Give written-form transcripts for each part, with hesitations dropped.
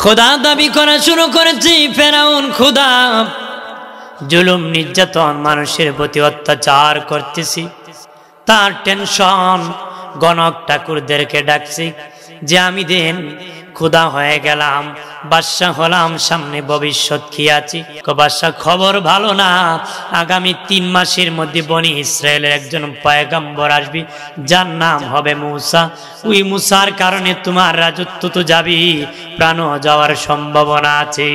খোদা দাবি করা শুরু করেছে। ফেরাউন খোদা, জুলুম নির্যাতন মানুষের প্রতি অত্যাচার করতেছি, তার টেনশন। গণক ঠাকুরদেরকে ডাকছি যে আমি দেন খোদা হয়ে গেলাম, বাদশা হলাম, সামনে ভবিষ্যৎ কি আছে? বাদশা খবর ভালো না, আগামী 3 মাসের মধ্যে বনি ইসরায়েলের একজন পয়গম্বর আসবে, যার নাম হবে মূসা। ওই মূসার কারণে তোমার রাজত্ব তো যাবে, প্রাণও যাওয়ার সম্ভাবনা আছে।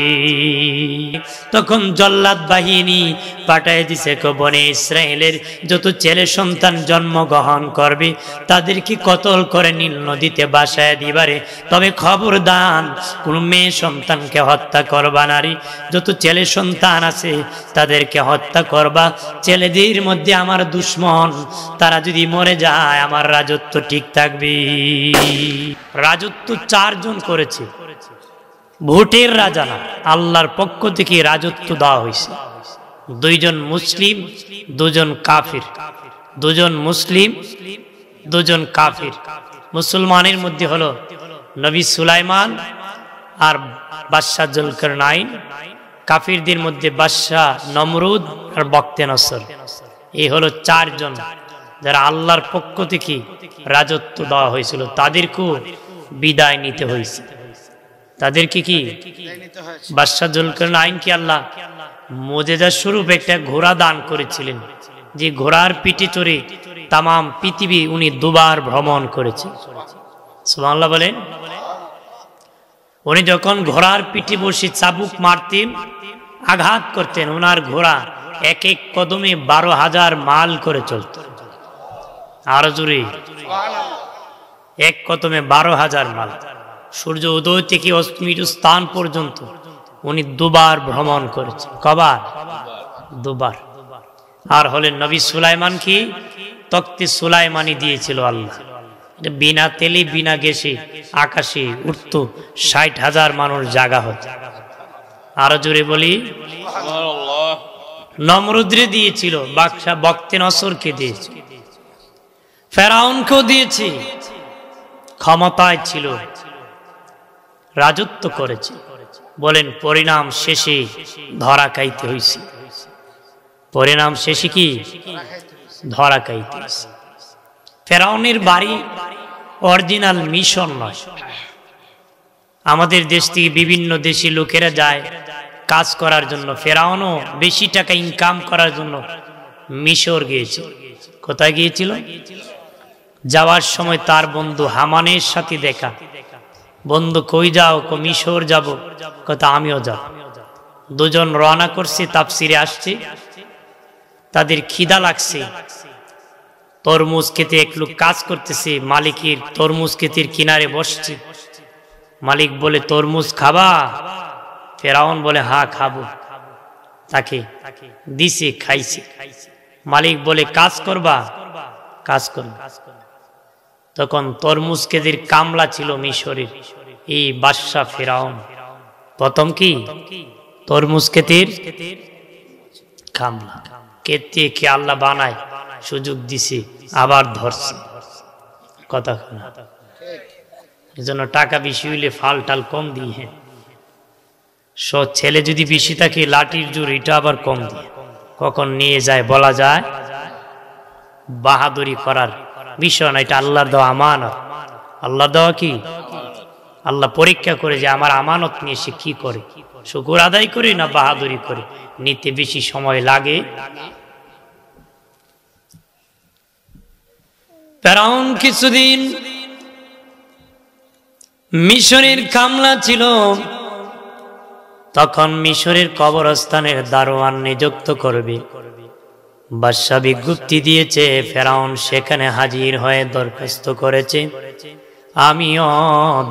তখন জল্লাদ বাহিনী পাঠায় দিছে, বনি ইসরায়েলের যত ছেলে সন্তান জন্মগ্রহণ করবে তাদেরকে কতল করে নীল নদীতে বাসায় দিবারে, তবে খবরদার কোন মেয়ে সন্তানকে হত্যা করবা। নারী যত ছেলে সন্তান আছে তাদেরকে হত্যা করবা। ছেলেদের মধ্যে আমার দুশ্মন, তারা যদি মরে যায় আমার রাজত্ব ঠিক থাকবে। রাজত্ব 4 জন করেছে, ভোটের রাজা না, আল্লাহর পক্ষ থেকে রাজত্ব দেওয়া হয়েছে। 2 জন মুসলিম, 2 জন কাফির। 2 জন মুসলিম, 2 জন কাফির। মুসলমানের মধ্যে হলো নবী সুলাইমান আর বাদশাহ জুলকারনাইন। কাফিরদের মধ্যে বাদশাহ নমরুদ আর বক্তে নসর। এই হলো 4 জন যারা আল্লাহর পক্ষ থেকে রাজত্ব দেওয়া হয়েছিল, তাদেরকেও বিদায় নিতে হয়েছে। তাদেরকে কি বাদশাহ জুলকারনাইনকে আল্লাহ মুজিজা স্বরূপ একটা ঘোড়া দান করেছিলেন, যে ঘোড়ার পিঠে চড়ে তাম পৃথিবী উনি 2 বার ভ্রমণ করেছে। সুবহানাল্লাহ বলেন। উনি যখন ঘোড়ার পিঠে বসে চাবুক মারতেন, আঘাত করতেন, ওনার ঘোড়া এক এক কদমে 12,000 মাইল করে চলত। আরো জোরে, এক কদমে 12,000 মাইল। সূর্য উদয় থেকে অস্তমিত স্থান পর্যন্ত উনি 2 বার ভ্রমণ করেছেন। কবার? 2 বার। আর হলেন নবী সুলাইমান কি তক্তে সুলাইমানি দিয়েছিল আল্লাহ, বিনা তেলে বিনা গ্যাসে আকাশে উঠত, 60,000 মানুষ জাগা হতো। আরো জোরে বলি। নমরুদরে দিয়েছিল, বাদশা বক্তে নসরকে দিয়েছে, ফেরাউনকেও দিয়েছে। ক্ষমতায় ছিল, রাজত্ব করেছে। বলেন পরিণাম শেষে ধরা খাইতে হয়েছে। পরিণাম শেষে কি? ধরা খাইতে হয়েছে। ফেরাউনের বাড়ি অরিজিনাল মিশন নয়। আমাদের দেশ থেকে বিভিন্ন দেশি লোকেরা যায় কাজ করার জন্য, ফেরাউনও বেশি টাকা ইনকাম করার জন্য মিশর গিয়েছিল। কোথায় গিয়েছিল? যাওয়ার সময় তার বন্ধু হামানের সাথে দেখা। বন্ধু কই যাও? মিশর যাব। কথা আমিও যাব। 2 জন রওনা করছে, তাফসিরে আসছে। তাদের খিদা লাগছে, তরমুজ খেতে এক লোক কাজ করতেছে, মালিকের তরমুজ ক্ষেতের কিনারে বসছে। মালিক বলে তরমুজ খাবা? ফেরাউন বলে হ্যাঁ খাবো। তাকে দিছে, খাইছে। মালিক বলে কাজ করবা? কাজ করবা। তখন তরমুজ ক্ষেতের কামলা ছিল মিশরের এই বাদশা ফেরাউন। প্রথম কি তরমুজ ক্ষেতের কামলা। কেতে কে আল্লাহ বানায়, সুযোগ দিছে, আবার ধরছে। কথা না, এজন্য টাকা বেশি হইলে ফাল টাল কম দিয়ে, ছেলে যদি বেশি থাকে লাঠির জোর এটা আবার কম দিয়ে, কখন নিয়ে যায় বলা যায়। বাহাদুরি করার বিষয় না, এটা আল্লাহর দেওয়া আমানত। আল্লাহর দেওয়া কি? আল্লাহ পরীক্ষা করে যে আমার আমানত নিয়ে সে কি করে, শুকর আদায় করে না বাহাদুরি করে। নিতে বেশি সময় লাগে। ফেরাউন কিছুদিন মিশরের কামলা ছিল। তখন মিশরের কবরস্থানের দারোয়ান নিযুক্ত করবে। বাদশা বিজ্ঞপ্তি দিয়েছে, ফেরাউন সেখানে হাজির হয়ে দরখাস্ত করেছে, আমিও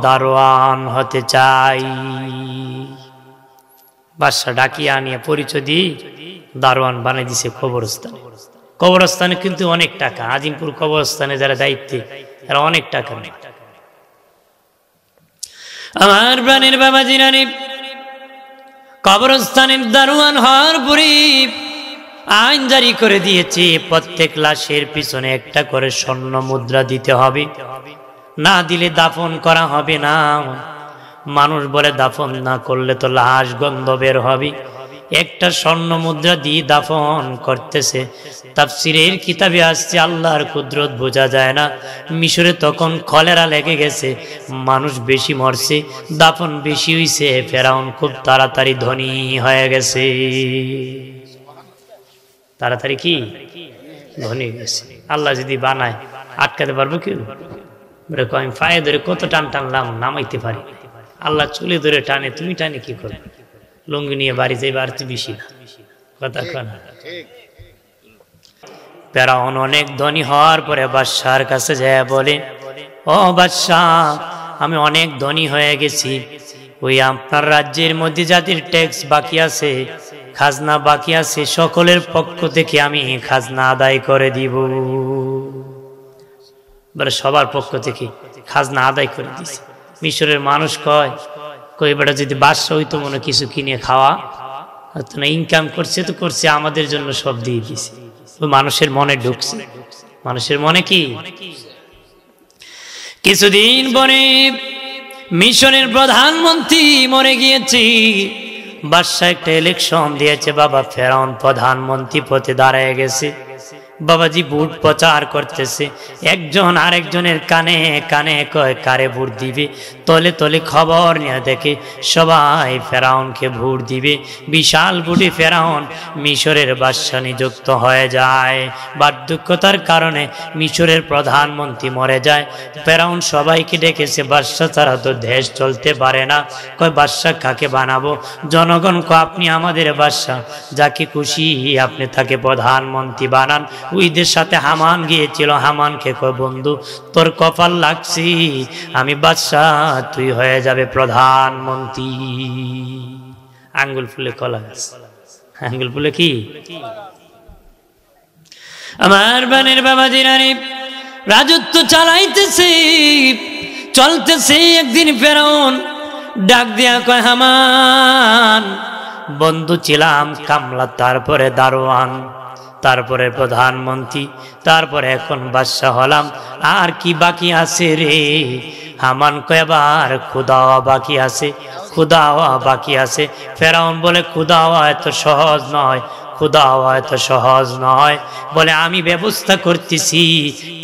দারোয়ান হতে চাই। বাদশা ডাকিয়ে আনিয়ে পরিচয় দিয়ে দারোয়ান বানিয়ে দিছে কবরস্থানে। কবরস্থানে কিন্তু অনেক টাকা, আজিমপুর কবরস্থানে যারা দায়িত্বে এরা অনেক টাকা নেই। আমার প্রাণের বাবা জিরানি কবরস্থানের দারোয়ান হওয়ার পরে আইন জারি করে দিয়েছে, প্রত্যেক লাশের পিছনে একটা করে স্বর্ণ মুদ্রা দিতে হবে, না দিলে দাফন করা হবে না। মানুষ বলে দাফন না করলে তো লাশ গন্ধ বের হবে, একটা স্বর্ণ মুদ্রা দিয়ে দাফন করতেছে। তাফসীরের কিতাবে আসছে আল্লাহর কুদরত বোঝা যায় না। মিশরে তখন কলেরা লেগে গেছে, মানুষ বেশি মরছে, দাফন বেশি হইছে, ফেরাউন খুব তাড়াতাড়ি ধনী হয়ে গেছে। তাড়াতাড়ি কি ধনী গেছে। আল্লাহ যদি বানায় আটকাতে পারবো কেউ? আমি পায়ে ধরে কত টান টানলাম, নামাইতে পারি। আল্লাহ চুলে ধরে টানে, তুমি টানে কি করবে? লুঙ্গি নিয়ে বাড়ি যাই, বাড়তে বেশি না কথা কন। ফেরাউন অনেক ধনী হওয়ার পরে বাদশার কাছে যায় বলে, ও বাদশাহ, আমি অনেক ধনী হয়ে গেছি, ওই আপনার রাজ্যের মধ্যে যাদের ট্যাক্স বাকি আছে, খাজনা বাকি আছে, সকলের পক্ষ থেকে আমি খাজনা আদায় করে দিব। বলে সবার পক্ষ থেকে খাজনা আদায় করে দিছি। মিশরের মানুষ কয় বেটা যদি বাদশা হইতো মনে কিছু কিনে খাওয়া না, ইনকাম করছে তো করছে, আমাদের জন্য সব দিয়ে দিছে। মানুষের মনে ঢুকছে, মানুষের মনে কি। কিছুদিন পরে মিশরের প্রধানমন্ত্রী মরে গিয়েছে, বাদশা একটা ইলেকশন দিয়েছে, বাবা ফেরাউন প্রধানমন্ত্রী পদে দাঁড়ায় গেছে। বাবাজি ভোট প্রচার করতেছে, একজন আরেকজনের কানে কানে কয় কারে ভোট দিবে। তলে তলে খবর নিয়ে দেখে সবাই ফেরাউনকে ভোট দিবে। বিশাল ভোটে ফেরাউন মিশরের বাদশা নিযুক্ত হয়ে যায়। বার্ধক্যতার কারণে মিশরের প্রধানমন্ত্রী মরে যায়। ফেরাউন সবাইকে ডেকেছে, বাদশা ছাড়া তো দেশ চলতে পারে না। কয় বাদশা কাকে বানাবো? জনগণ কয় আপনি আমাদের বাদশা, যাকে খুশি আপনি তাকে প্রধানমন্ত্রী বানান। ওইদের সাথে হামান গিয়েছিল, হামানকে কয় বন্ধু তোর কপাল লাগছি, আমি বাদশা, তুই হয়ে যাবে প্রধানমন্ত্রী। আঙ্গুল ফুলে কলা গাছ, আঙ্গুল ফুলে কি। আমার বানের বাবা জিরানি রাজত্ব চালাইতেছে, চলতেছে। একদিন ফেরাউন ডাক দিয়া কয়, হামান, বন্ধু ছিলাম কামলা, তারপরে দারোয়ান, তারপরে প্রধানমন্ত্রী, তারপরে এখন বাদশা হলাম, আর কি বাকি আছে রে? হামান কয়বার খুদাওয়া বাকি আছে, খুদাওয়া বাকি আছে। ফেরাউন বলে খুদাওয়া এত সহজ নয়, খুদাওয়া এত সহজ নয়। বলে আমি ব্যবস্থা করতেছি।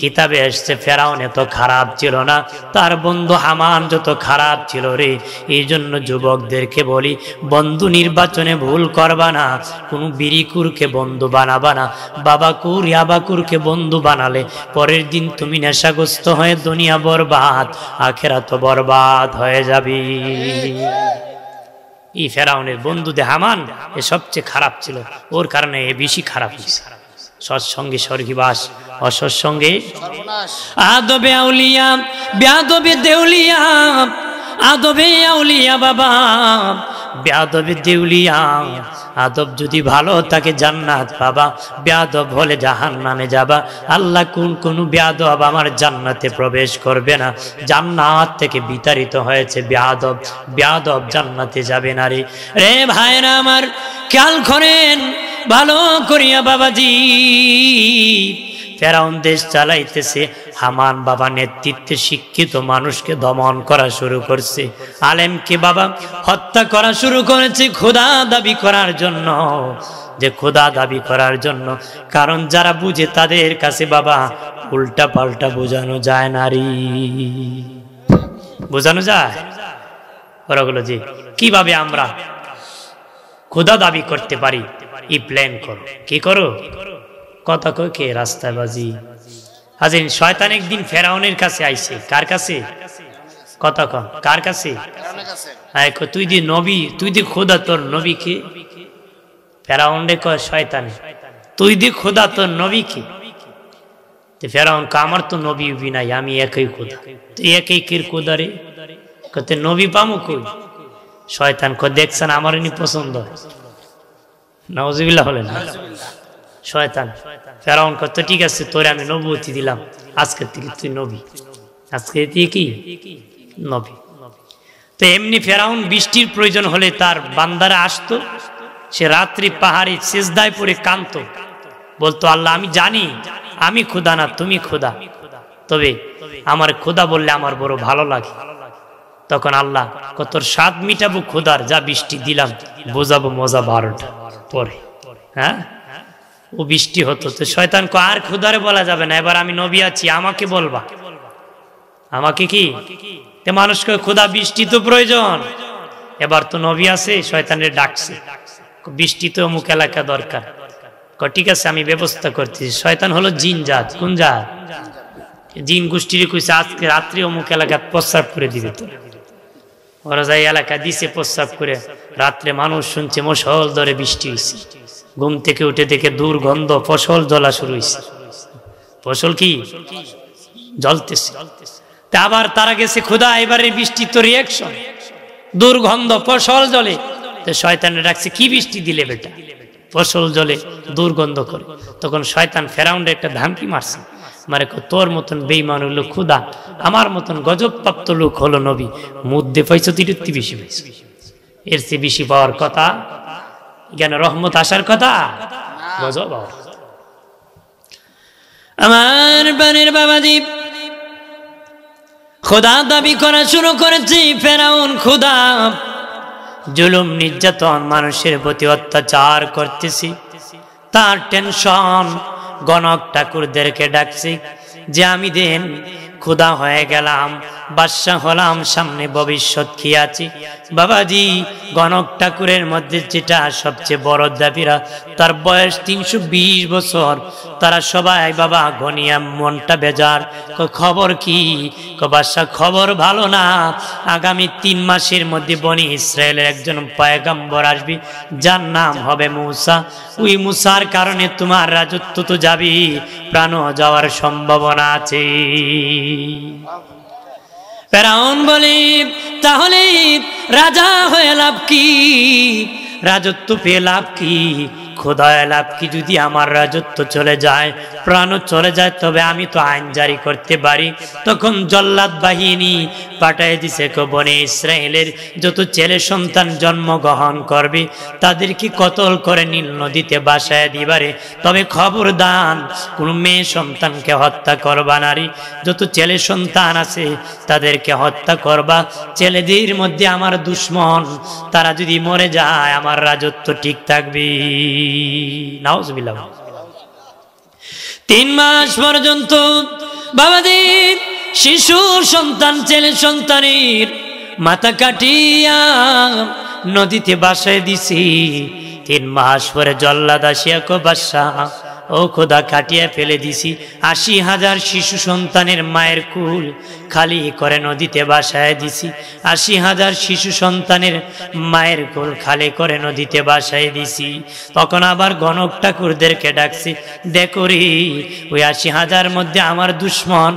কিতাবে আসছে ফেরাউন এত খারাপ ছিল না, তার বন্ধু হামান যত খারাপ ছিল রে। এই জন্য যুবকদেরকে বলি, বন্ধু নির্বাচনে ভুল করবা না, কোনো বিড়িকুরকে বন্ধু বানাবা না। বাবাকুর ইয়াবাকুরকে বন্ধু বানালে পরের দিন তুমি নেশাগ্রস্ত হয়ে দুনিয়া বরবাদ, আখেরাত বরবাদ হয়ে যাবি। এই ফেরাউনের বন্ধুদের হামান এ সবচেয়ে খারাপ ছিল, ওর কারণে এ বেশি খারাপ হয়েছে। সৎসঙ্গে স্বর্গীবাস, অসৎসঙ্গে আদবে আউলিয়া, বেয়াদবে দেউলিয়া, আদবে আউলিয়া বাবা, বেয়াদবে দেউলিয়া। আদব যদি ভালো থাকে জান্নাত পাবা, বেয়াদব হলে জাহান্নামে যাবা। আল্লাহ কোন বেয়াদব আমার জান্নাতে প্রবেশ করবে না, জান্নাত থেকে বিতাড়িত হয়েছে বেয়াদব, বেয়াদব জান্নাতে যাবে না রে। রে ভাইরা আমার খেয়াল করেন ভালো করিয়া বাবাজি। ফেরাউন দেশ চালাইতেছে, হামান বাবা নেতৃত্বে শিক্ষিত মানুষকে দমন করা শুরু করছে, আলেমকে বাবা হত্যা করা শুরু করেছে খোদা দাবি করার জন্য, যে খোদা দাবি করার জন্য। কারণ যারা বুঝে তাদের কাছে বাবা উল্টা পাল্টা বোঝানো যায় নারী, বোঝানো যায়। ওরাগুলো যে কিভাবে আমরা খোদা দাবি করতে পারি, এই প্ল্যান করো। কি করো? কথা কয় কে? রাস্তায় বাজি। হাজির শয়তান একদিন ফেরাউনের কাছে আইছে। কার কাছে? কথা কন, কার কাছে? তুই দি নবী, তুই দি খোদা, তোর নবী কে? ফেরাউন রে কয় শয়তানে, তুই দি খোদা, তোর নবী কে? ফেরাউন কা আমার তো নবী উবি নাই, আমি একই খোদা। তুই একই কির খোদা রে? কতে নবী পামু কই? শয়তান কয় দেখছেন আমার ইনি পছন্দ। নাউজুবিল্লাহ হলেন শয়তান। ফেরাউন কত ঠিক আছে, তোরে আমি নবুয়তি দিলাম, আজকের থেকে তুই নবী, আজকে কি নবী। তো এমনি ফেরাউন বৃষ্টির প্রয়োজন হলে তার বান্দারা আসতো, সে রাত্রি পাহাড়ে সিজদায় পড়ে কাঁদতো, বলতো আল্লাহ আমি জানি আমি খোদা না, তুমি খোদা, তবে আমার খোদা বললে আমার বড় ভালো লাগে। তখন আল্লাহ তোর স্বাদ মিটাবো খোদার, যা বৃষ্টি দিলাম, বোঝাবো মজা 12টা পরে। হ্যাঁ, ও বৃষ্টি হতো। তো শয়তান আর খোদারে বলা যাবে না, এবার আমি নবী আছি, আমাকে বলবা। আমাকে কি মানুষকে খোদা বৃষ্টি তো প্রয়োজন, এবার তো নবী আছে, শয়তানের ডাকছে, বৃষ্টি তো অমুক এলাকা দরকার। ঠিক আছে, আমি ব্যবস্থা করতেছি। শয়তান হলো জিন জাত। কোন জাত? জিন গোষ্ঠীর কইছে আজকে রাত্রি অমুক এলাকায় প্রস্রাব করে দিবে। তো ওরা যাই এলাকা দিছে, প্রস্রাব করে রাত্রে মানুষ শুনছে মশল ধরে বৃষ্টি হয়েছে। ঘুম থেকে উঠে দেখে দুর্গন্ধ, ফসল জ্বলা শুরু হয়েছে। ফসল কি জ্বলতেছে। তা আবার তারা গেছে খোদা এবারে বৃষ্টি তো রিয়াকশন, দুর্গন্ধ, ফসল জ্বলে। তো শয়তানে ডাকছে কি বৃষ্টি দিলে বেটা, ফসল জ্বলে, দুর্গন্ধ করে। তখন শয়তান ফেরাউন্ডে একটা ধামকি মারছে, মারে তোর মতন বেঈমান হলো খোদা, আমার মতন গজবপ্রাপ্ত লোক হলো নবী, মধ্যে পাইছো তিরুত্তি বেশি পাইছো, এর চেয়ে বেশি পাওয়ার কথা, জ্ঞান রহমত আসার কথা, গজব। আমার বানের বাবাজি খোদা দাবি করা শুরু করেছে। ফেরাউন খোদা, জুলুম নির্যাতন, মানুষের প্রতি অত্যাচার করতেছি, তার টেনশন। গণক ঠাকুরদেরকে ডাকছি যে আমি দেন খোদা হয়ে গেলাম, বাদশাহ হলাম, সামনে ভবিষ্যৎ কি আছে। বাবাজি গণক ঠাকুরের মধ্যে যেটা সবচেয়ে বড় দাবিরা, তার বয়স 320 বছর। তারা সবাই বাবা গনিয়া মনটা বেজার। খবর কি? বাদশাহ খবর ভালো না, আগামী 3 মাসের মধ্যে বনি ইসরায়েলের একজন পয়গম্বর আসবে, যার নাম হবে মূসা। ওই মূসার কারণে তোমার রাজত্ব তো যাবে, প্রাণও যাওয়ার সম্ভাবনা আছে। ফেরাউন বলে তাহলে রাজা হয়ে লাভ কি, রাজত্ব পেয়ে লাভ কি, খোদায় লাভ কি? যদি আমার রাজত্ব চলে যায়, প্রাণও চলে যায়, তবে আমি তো আইন জারি করতে পারি। তখন জল্লাদ বাহিনী পাঠায় দিছে, বনে ইসরায়েলের যত ছেলে সন্তান জন্মগ্রহণ করবে তাদেরকে কতল করে নীল নদীতে বাসায় দিবারে। তবে খবরদার কোন মেয়ে সন্তানকে হত্যা করবা নারী, যত ছেলে সন্তান আছে তাদেরকে হত্যা করবা। ছেলেদের মধ্যে আমার দুশ্মন, তারা যদি মরে যায় আমার রাজত্ব ঠিক থাকবে। নাউজুবিল্লাহ। 3 মাস পর্যন্ত বাবাজি শিশু সন্তান, ছেলে সন্তানের মাথা কাটিয়া নদীতে বাসায় দিছি। 3 মাস পরে জল্লাদ আসিয়া কো বাদশাহ, ও খোদা কাটিয়া ফেলে দিছি 80,000 শিশু সন্তানের মায়ের কুল খালি করে নদীতে বাসায় দিছি। 80,000 শিশু সন্তানের মায়ের কুল খালি করে নদীতে বাসায় দিছি। তখন আবার গণক ঠাকুরদেরকে ডাকছি, দেখো রে ওই 80,000 মধ্যে আমার দুশ্মন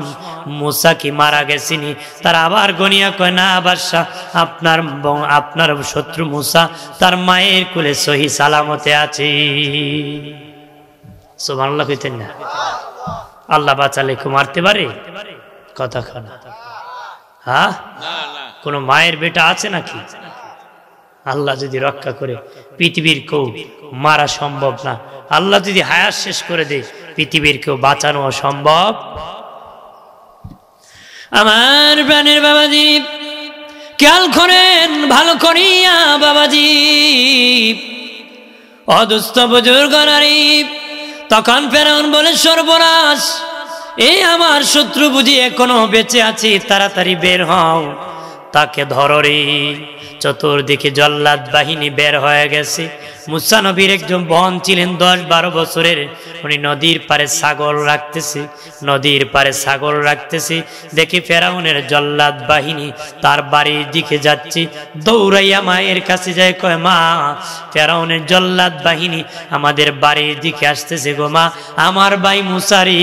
মূসা কি মারা গেছিনি? তারা আবার গনিয়া কয় না বাদশাহ, আপনার শত্রু মূসা তার মায়ের কুলে সহি সালামতে আছে। সুবহানাল্লাহ কইতেন না? আল্লাহ বাঁচালে কেউ মারতে পারে? কথা খানা, হ্যাঁ? কোন মায়ের বেটা আছে নাকি? আল্লাহ যদি রক্ষা করে পৃথিবীর কেউ মারা সম্ভব না। আল্লাহ যদি হায়াত শেষ করে দেয় পৃথিবীর কেউ বাঁচানো সম্ভব। আমার প্রাণের বাবাজি খেয়াল করেন ভালো করিয়া বাবাজি, অদুস্থ বুজুর্গ নারী। তখন ফেরাউন বলে সর্বনাশ, এই আমার শত্রু বুঝি এখনো বেঁচে আছে, তাড়াতাড়ি বের হও, তাকে ধরো রে। চতুর্দিকে জল্লাদ বাহিনী বের হয়ে গেছে। মূসা নবীর একজন বোন ছিলেন 10-12 বছরের, উনি নদীর পারে ছাগল রাখতেছে, নদীর পারে ছাগল রাখতেছে। দেখি ফেরাউনের জল্লাদ বাহিনী তার বাড়ির দিকে যাচ্ছে। দৌড়াইয়া মায়ের কাছে যায়, কয় মা ফেরাউনের জল্লাদ বাহিনী আমাদের বাড়ির দিকে আসতেছে গো মা, আমার ভাই মূসারে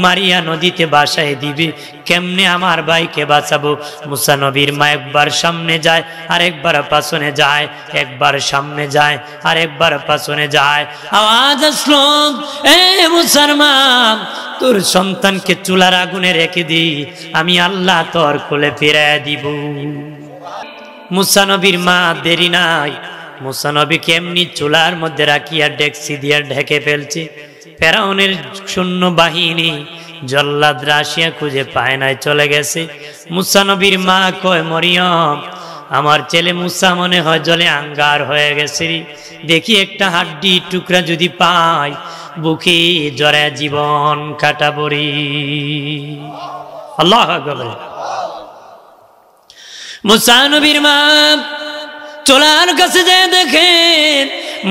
মারিয়া নদীতে বাসায় দিবে, কেমনে আমার ভাইকে বাঁচাবো? মূসা নবীর মা একবার সামনে যায়, আরেকবার পাছনে যায়, একবার সামনে যায়, আরেকবার পাছনে যায়। আওয়াজ আসলো, এ মুসলমান, তোর সন্তানকে চুলার আগুনে রেখে দি, আমি আল্লাহ তোর কোলে ফিরাইয়া দিব। মূসা নবীর মা দেরি নাই, মূসা নবীকে এমনি চুলার মধ্যে রাখিয়া ডেকসি দিয়া ঢেকে ফেলছে। ফেরাউনের সৈন্য বাহিনী জল্লাদরা আসিয়া খুঁজে পায় নাই, চলে গেছে। মুসা নবীর মা কয়, মরিয়ম আমার ছেলে মুসা মনে হয় জলে আঙ্গার হয়ে গেছে, দেখি একটা হাড্ডি টুকরা যদি পাই বুকে জড়ায় জীবন কাটাবরি। আল্লাহু আকবার। মুসা নবীর মা চুলার কাছে যায়, দেখে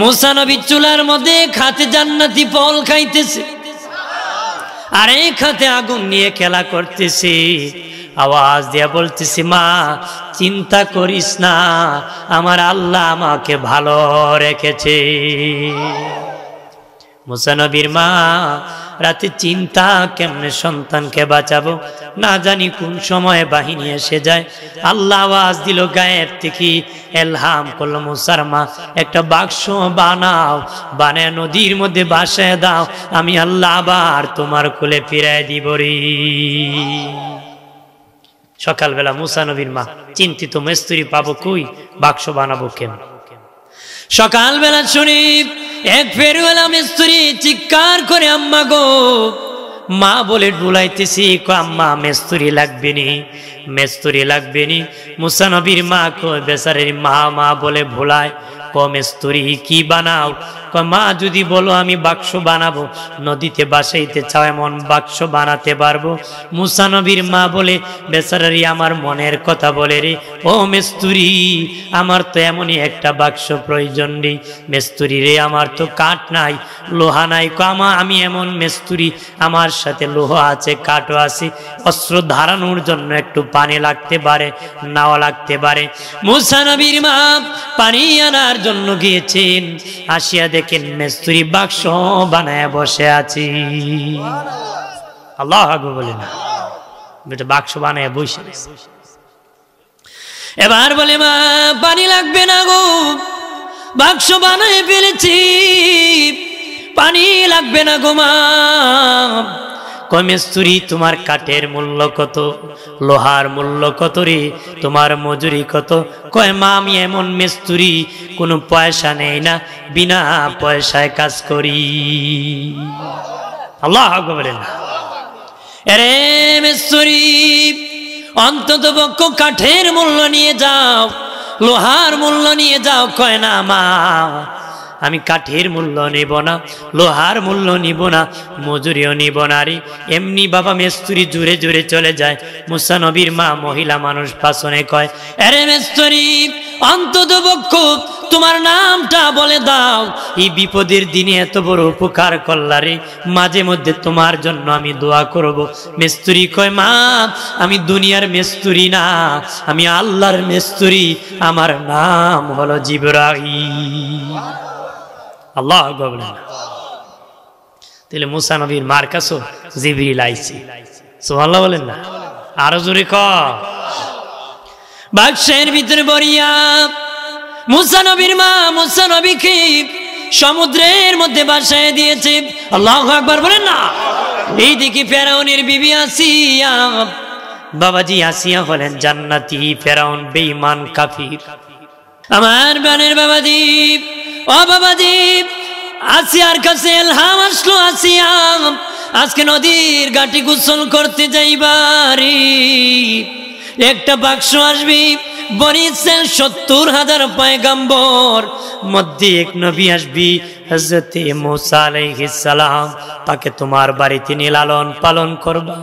মুসা নবী চুলার মধ্যে খাতে জান্নাতি ফল খাইতেছে, আর এই খাতে আগুন নিয়ে খেলা করতেছে। আওয়াজ দিয়া বলতেছে, মা চিন্তা করিস না, আমার আল্লাহ আমাকে ভালো রেখেছে। মুসা নবীর মা রাতে চিন্তা, কেমনে সন্তানকে বাঁচাবো, না জানি কোন সময় বাহিনী এসে যায়। আল্লাহ আওয়াজ দিল গায়েব থেকে, এলহাম করলো, মুসার মা একটা বাক্স বানাও, বানায় নদীর মধ্যে বাসায় দাও, আমি আল্লাহ আবার তোমার কোলে ফিরায় দিব রে। সকালবেলা মুসা নবীর মা চিন্তিত, মিস্ত্রি পাবো কই, বাক্স বানাবো কেন। সকালবেলা শুনি এক ফেরওয়ালা মিস্ত্রি চিৎকার করে, আম্মা গো। মা বলে ডুলাইতেছি, আম্মা মিস্ত্রি লাগবে নি, মিস্ত্রি লাগবে নি। মুসা নবীর মা কয়, বেচারের মা মা বলে ভোলায়, মিস্ত্রি কি বানাও? মা যদি বলো আমি বাক্স বানাবো, নদীতে বাসাইতে চাও এমন বাক্স বানাতে পারবো। মুসা নবীর মা বলে, বেচারারি আমার মনের কথা বলে রে, ও মিস্ত্রি আমার তো এমনই একটা বাক্স প্রয়োজন রে। মিস্ত্রি রে আমার তো কাঠ নাই, লোহা নাই। আমি এমন মিস্ত্রি, আমার সাথে লোহা আছে, কাঠও আছে, অস্ত্র ধারানোর জন্য একটু পানি লাগতে পারে, নাও লাগতে পারে। মুসা নবীর মা পানি আনার জন্য গিয়েছেন, আসিয়া দেখেন মিস্ত্রি বাক্স বানায় বসে আছি। আল্লাহু আকবার বলেন, বেটা বাক্স বানায় বসে। এবার বলে, মা পানি লাগবে না গো, বাক্স বানায় ফেলেছি, পানি লাগবে না গো মা। কয় মিস্ত্রি তোমার কাঠের মূল্য কত, লোহার মূল্য কত রে, তোমার মজুরি কত? কয় মা আমি এমন মিস্ত্রি কোনো পয়সা নেই না, বিনা পয়সায় কাজ করি। আল্লাহু আকবার বলেন। আরে মিস্ত্রি অন্তত পক্ষ কাঠের মূল্য নিয়ে যাও, লোহার মূল্য নিয়ে যাও। কয় না মা আমি কাঠের মূল্য নিব না, লোহার মূল্য নিব না, মজুরিও নিব না রে। এমনি বাবা মিস্ত্রি জোরে জোরে চলে যায়। মুসা নবীর মা মহিলা মানুষ পাছনে কয়, আরে মিস্ত্রি অন্তত পক্ষ তোমার নামটা বলে দাও, এই বিপদের দিনে এত বড় উপকার করলা রে, মাঝে মধ্যে তোমার জন্য আমি দোয়া করব। মিস্ত্রি কয়, মা আমি দুনিয়ার মিস্ত্রি না, আমি আল্লাহর মিস্ত্রি, আমার নাম হলো জিবরাইল। আল্লাহু আকবার। তাহলে মুসা নবীর মার কাছে জিবরিল আইছে, সুবহানাল্লাহ বলেন না, আরো জোরে ক। বাক্সের ভিতরে বরিয়া মুসা নবীর মা মুসা নবীকে সমুদ্রের মধ্যে বাসায় দিয়েছে। আল্লাহু আকবার বলেন না। এইদিকে ফেরাউনের বিবি আসিয়া, বাবাজি আসিয়া হলেন জান্নাতি, ফেরাউন বেঈমান কাফির। আমার বানের বাবাজি, ও বাবাজি, আসিয়ার কাছে এলহাম আসলো, আসিয়া আজকে নদীর ঘাটে গোসল করতে যাইবারি, একটা বাক্স আসবি, বনি ইসরাইল 70,000 পয়গম্বর মধ্যে এক নবী আসবি, হযরত মুসা আলাইহিস সালাম, তাকে তোমার বাড়িতে নিয়ে লালন পালন করবা।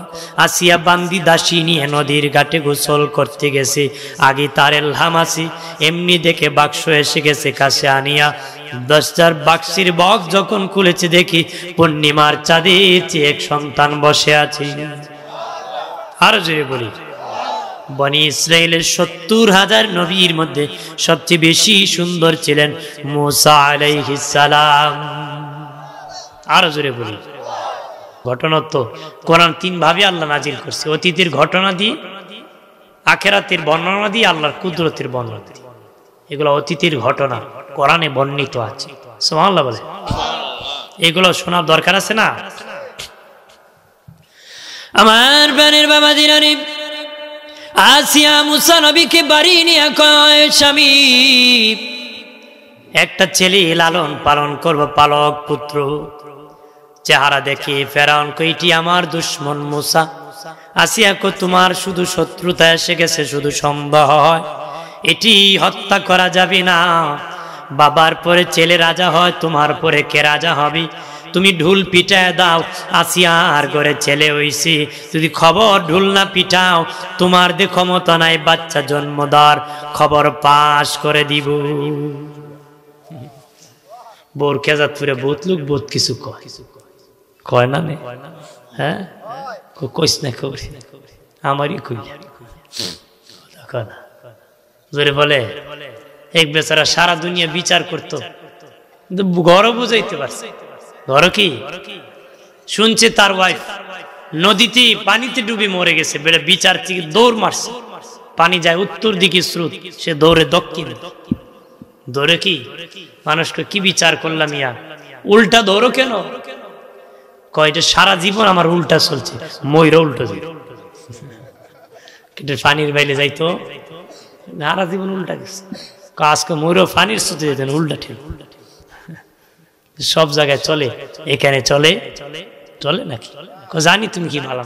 আসিয়া বান্দি দাসী নিয়ে নদীর ঘাটে গোসল করতে গেছে, আগে তার এলহাম আছে। এমনি দেখে বাক্স এসে গেছে কাছে আনিয়া, 10,000 বাক্সির বক্স যখন খুলেছে দেখি পূর্ণিমার চাঁদের চেয়ে এক সন্তান বসে আছে। আর জোরে বলি, বনি ইসরাইলের 70,000 নবীর মধ্যে সবচেয়ে বেশি সুন্দর ছিলেন মুসা আলাইহিস সালাম। আর জোরে বলি, ঘটনা তো কোরআন 3 ভাবে আল্লাহ নাজিল করছে, অতীতের ঘটনা দিয়ে, আখিরাতের বর্ণনা দিয়ে, আল্লাহর কুদরতের বর্ণনা দিয়ে। এগুলো অতীতের ঘটনা, কোরআনে বর্ণিত আছে। সুবহানাল্লাহ বলে, এগুলো শোনার দরকার আছে না? আমার বানের বাবা দিনারি আসিয়া মুসা নবীকে বাড়ি নিয়ে কয়, স্বামী একটা ছেলে লালন পালন করবো, পালক পুত্র, চেহারা দেখে ফেরাউন কইটি আমার দুশমন মুসা। আসিয়া কো তোমার শুধু শত্রুতা এসে গেছে, শুধু সন্দেহ হয়, এটি হত্যা করা যাবে না। বাবার পরে ছেলে রাজা হয়, তোমার পরে কে রাজা হবে? তুমি ঢুল পিটায় দাও, আসিয়ার ঘরে ছেলে হইছি, যদি খবর ঢুল না পিটাও তোমার দে ক্ষমতা নাই বাচ্চা জন্ম দেওয়ার, খবর পাশ করে দিব। বোর কেজাতপুরে বহুত লোক বহুত কিছু কয় না, হ্যাঁ কইস না, কবি আমারই কই জোরে বলে। এক বেচারা সারা দুনিয়া বিচার করতো, কিন্তু ঘরও বুঝাইতে পারছে। ঘর কি শুনছে তার ওয়াইফ নদীতে পানিতে ডুবে মরে গেছে, বেড়ে বিচার থেকে দৌড় মারছে, পানি যায় উত্তর দিকে স্রোত, সে দৌড়ে দক্ষিণ। দৌড়ে কি মানুষকে কি বিচার করলাম ইয়া, উল্টা দৌড়ো কেন? কয়টা সারা জীবন আমার উল্টা চলছে, ময়ূর উল্টো পানির বাইরে যাইতো, সারা জীবন উল্টা গেছে। আজকে ময়ূর পানির স্রোতে যেতেন, উল্টা ঠিক সব জায়গায় চলে, এখানে চলে চলে নাকি? জানি তুমি কি ভালো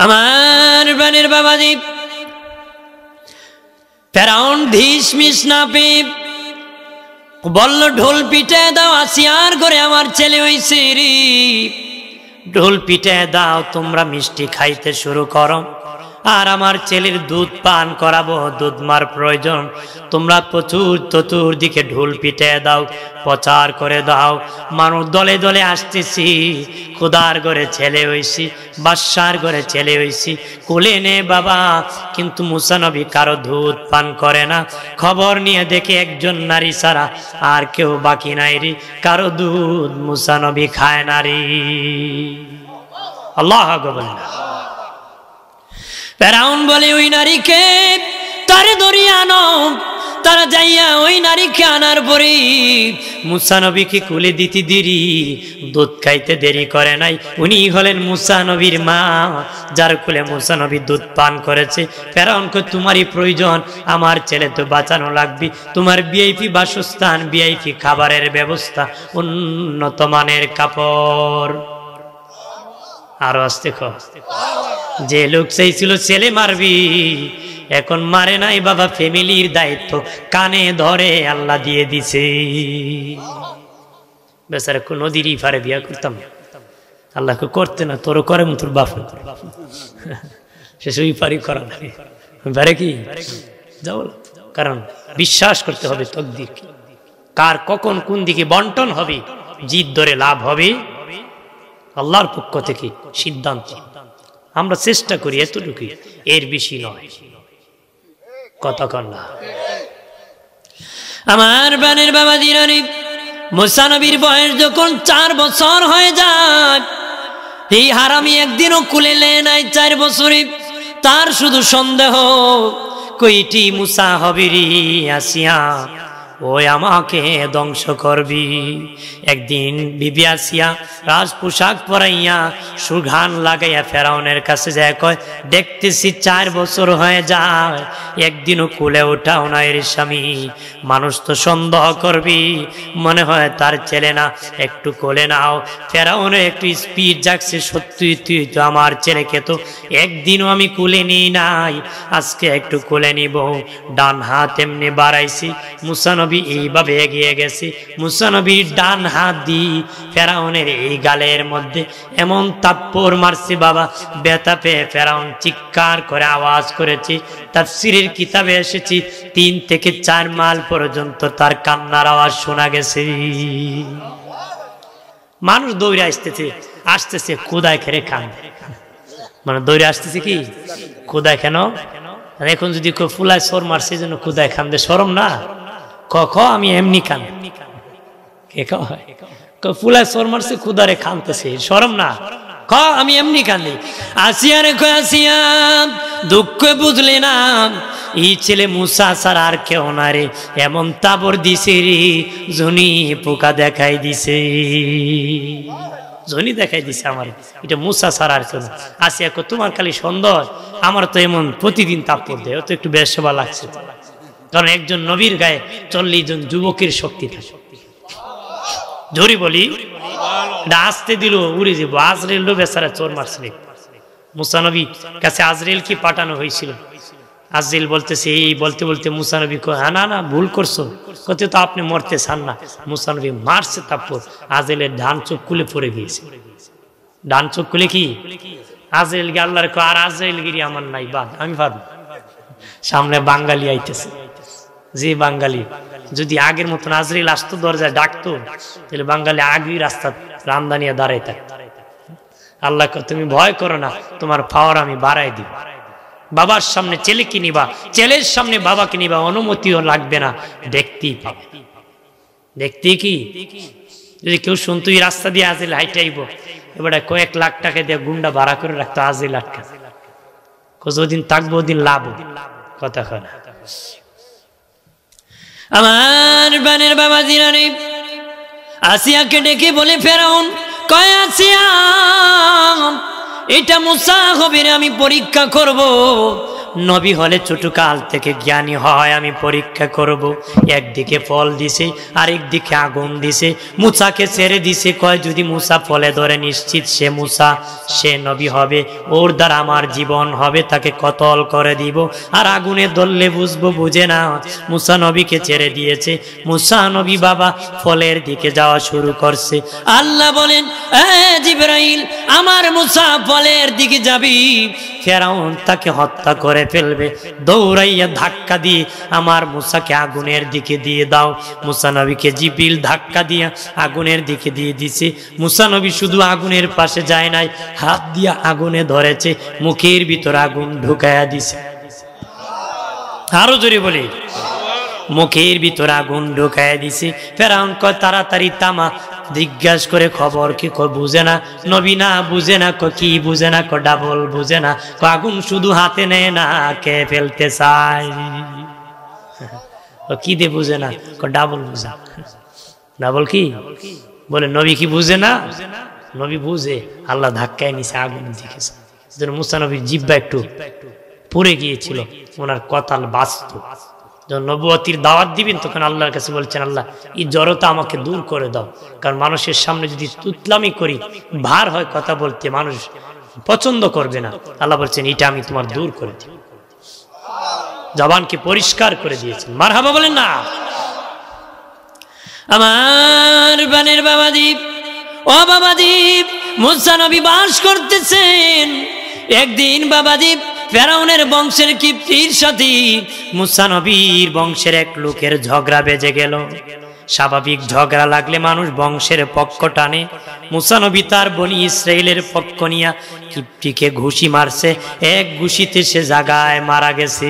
আমার বানের বাবাজি। ফেরাউন ধিস মিস না পেয়ে বলল ঢোল পিটে দাও, আসিয়ার ঘরে আমার ছেলে হইছে রে, ঢোল পিটে দাও, তোমরা মিষ্টি খাইতে শুরু করো, আর আমার ছেলের দুধ পান করাবো, দুধ মার প্রয়োজন, তোমরা প্রচুর চতুর্দিকে ঢোল পিটে দাও, প্রচার করে দাও, মানুষ দলে দলে আসতেছি, খোদার ঘরে ছেলে হইছি, বাদশার ঘরে ছেলে হইছি, কোলে নে বাবা। কিন্তু মুসা নবী কারো দুধ পান করে না, খবর নিয়ে দেখে একজন নারী ছাড়া আর কেউ বাকি নাই রে, কারো দুধ মুসা নবী খায় না রে। আল্লাহ আকবার। ফেরাউন বলে ওই নারীকে তারে ধরিয়া আনো, তারা যাইয়া ওই নারীকে আনার পরে মুসা নবীকে কোলে দিতে দেরি, দুধ খাইতে দেরি করে নাই, উনি হলেন মুসা নবীর মা, যার কোলে মুসা নবী দুধ পান করেছে। ফেরাউনকে তোমারই প্রয়োজন, আমার ছেলে তো বাঁচানো লাগবে, তোমার ভিআইপি বাসস্থান, ভিআইপি খাবারের ব্যবস্থা, উন্নত মানের কাপড়। আরো আসতে যে লোক চাইছিল ছেলে মারবি, এখন মারে নাই বাবা, ফ্যামিলির দায়িত্ব কানে ধরে আল্লাহ দিয়ে দিছে। বেচারা কোন নদীর ইফারে বিয়া করতাম, আল্লাহকে করতে না, তোর করে তোর বাপ শেষ ওই পারি করা পারে কি যাও, কারণ বিশ্বাস করতে হবে তকদির, কার কখন কোন দিকে বন্টন হবে, জিদ ধরে লাভ হবে আল্লাহর পক্ষ থেকে সিদ্ধান্ত। আমরা চেষ্টা করি এতটুকু, এর বেশি নয়। কতক্ষণ না আমার বানের বাবা দিরানি, মুসা নবীর বয়স যখন 4 বছর হয়ে যায়, এই হারামি একদিনও কুলে নেয় নাই 4 বছরে। তার শুধু সন্দেহ কইটি মুসা হবে রে আসিয়া, ওই আমাকে ধ্বংস করবি। একদিন বিবি আসিয়া রাজ পোশাক পরাইয়া সুঘান লাগাইয়া ফেরাউনের কাছে যায়, কয় দেখতেছি 4 বছর হয়ে যায়, একদিনও কুলে ওঠাও না এর স্বামী, মানুষ তো সন্দেহ করবি, মনে হয় তার ছেলে না, একটু কোলে নাও। ফেরাউনের একটু স্পিড জাগছে, সত্যি তুই তো আমার ছেলেকে তো একদিনও আমি কুলে নিই নাই, আজকে একটু কোলে নিব। ডান হাত এমনি বাড়াইছি, মুসা নবী এইভাবে এগিয়ে গেছে, মুসা নবীর ডান হাত দিয়ে ফেরাউনের এই গালের মধ্যে এমন তাপ্পর মারছে বাবা, ব্যথা পেয়ে ফেরাউন চিৎকার করে আওয়াজ করেছে। তাফসীরের কিতাবে এসেছে 3 থেকে 4 মাইল পর্যন্ত তার কান্নার আওয়াজ শোনা গেছে। মানুষ দৌড়ে আসতেছে খোদায় খেরে খান, মানে দৌড়ে আসতেছে কি খোদায় কেন। এখন যদি কেউ ফুলায় সর মারছে জন্য খোদায় খান দে, শরম না? ক আমি এমনি কান, ফুলায় সর মারছে খুদারে খানতেছে, শরম না? ক আমি এমনি কান্দি। আসিয়া রে কয় আসিয়া, দুঃখ বুঝলে না, এই ছেলে মুসা ছাড়া আর কেউ না রে, এমন তাবর দিছে রে, জনি পোকা দেখাই দিছে, জনি দেখাই দিছে আমার, এটা মুসা ছাড়া আর কেউ না। আসিয়া কয় তোমার খালি সন্দেহ, আমার তো এমন প্রতিদিন তাপর দেয়, তো একটু বেশ সেবা লাগছে, কারণ একজন নবীর গায়ে 40 জন যুবকের শক্তি থাকে। জোরে বলি, আসতে দিল উড়ে যাবো। আজরাইল বেচারা চোর মারছিল। মুসা নবী কাছে আজরাইল কি পাঠানো হয়েছিল? আজরাইল বলতেছে, এই বলতে বলতে মুসা নবী কয়, না না ভুল করছো, কত তো আপনি মরতে চান না। মুসা নবী মারছে, তারপর আজরাইলের ডান চোখ খুলে পড়ে গিয়েছে। ডান চোখ খুলে কি আজরাইল গে আল্লাহর কয়, আর আজরাইল গিরি আমার নাই, বাদ আমি পারবো। সামনে বাঙালি আইতেছে, যে বাঙালি যদি আগের মতন আজরাইল আসতো দরজায় ডাকতো, তাহলে বাঙালি আগেই রাস্তা রামদানিয়া দাঁড়াই থাকতো। আল্লাহ তুমি ভয় করো না, তোমার পাওয়ার আমি বাড়াই দিব। বাবার সামনে ছেলেকে নিবা, ছেলের সামনে বাবাকে নিবা, অনুমতিও লাগবে না, দেখতেই পাবে। দেখতে কি যদি কেউ শুনতো এই রাস্তা দিয়ে আজরাইল হাইটে আইব, এবারে কয়েক লাখ টাকা দিয়ে গুন্ডা ভাড়া করে রাখতো আজরাইল আটকা। যদিন থাকবো ওদিন লাভ, কথা হয় না। আমার বানের বাবা জিরানি আসিয়াকে ডেকে বলে, ফেরাউন কয়, আসিয়া এটা মুসা হবে, আমি পরীক্ষা করব। নবী হলে ছোট কাল থেকে জ্ঞানী হয়, আমি পরীক্ষা করব। একদিকে ফল দিছে, আরেক দিকে আগুন দিছে, মুসাকে ছেড়ে দিছে। কয় যদি মুসা ফলে ধরে নিশ্চিত সে মুসা, সে নবী হবে, ওর দ্বারা আমার জীবন হবে, তাকে কতল করে দিব। আর আগুনে ধরলে বুঝবো, বুঝে না। মুসা নবীকে ছেড়ে দিয়েছে। মুসা নবী বাবা ফলের দিকে যাওয়া শুরু করছে। আল্লাহ বলেন, জিবরাইল আমার মুসা ফলের দিকে যাবি, ফেরাউন তাকে হত্যা করে ফেলবে, দৌড়াইয়া ধাক্কা দিয়ে আমার মুসাকে আগুনের দিকে দিয়ে দাও। মুসা নবীকে জিবরিল ধাক্কা দিয়া আগুনের দিকে দিয়ে দিছে। মুসা নবী শুধু আগুনের পাশে যায় নাই, হাত দিয়া আগুনে ধরেছে, মুখের ভিতর আগুন ঢুকাইয়া দিছে। আরো জোরে বলি, মুখের ভিতর আগুন ঢুকাইয়া দিছে। ফেরাউন কয় তাড়াতাড়ি তামা। জিজ্ঞাসা করে খবর কি? বুঝে না নবী, না বুঝে না। কি বুঝে না? ডাবল বুঝে না। আগুন শুধু হাতে নেয় না, কে ফেলতে চায়। কি দিয়ে বুঝে না? ডাবল বুঝে। ডাবল কি বলে? নবী কি বুঝে না? নবী বুঝে। আল্লাহ ধাক্কায় নিছে, আগুন দেখেছে। মুসা নবীর জিহ্বা একটু পড়ে গিয়েছিল, ওনার কতাল বাঁচত। যখন নবুয়তির দাওয়াত দিবেন তখন আল্লাহর কাছে বলছেন, আল্লাহ এই জড়তা আমাকে দূর করে দাও। কারণ মানুষের সামনে যদি তুতলামি করি, ভার হয় কথা বলতে, মানুষ পছন্দ করবে না। আল্লাহ বলছেন এটা আমি তোমার দূর করে দিই, জবানকে পরিষ্কার করে দিয়েছেন। মারহাবা বলেন না। আমার বানের বাবাদীপ, ও বাবাদীপ, মুসা নবী বাস করতেছেন। একদিন বাবাদীপ ফেরাউনের বংশের কিপ্টির সাথে মুসা নবীর বংশের এক লোকের ঝগড়া বেজে গেল। স্বাভাবিক ঝগড়া লাগলে মানুষ বংশের পক্ষ টানে। মুসা নবী তার বনি ইসরাইলের পক্ষ নিয়া কিপ্টিকে ঘুষি মারছে। এক ঘুষিতে সে জায়গায় মারা গেছে।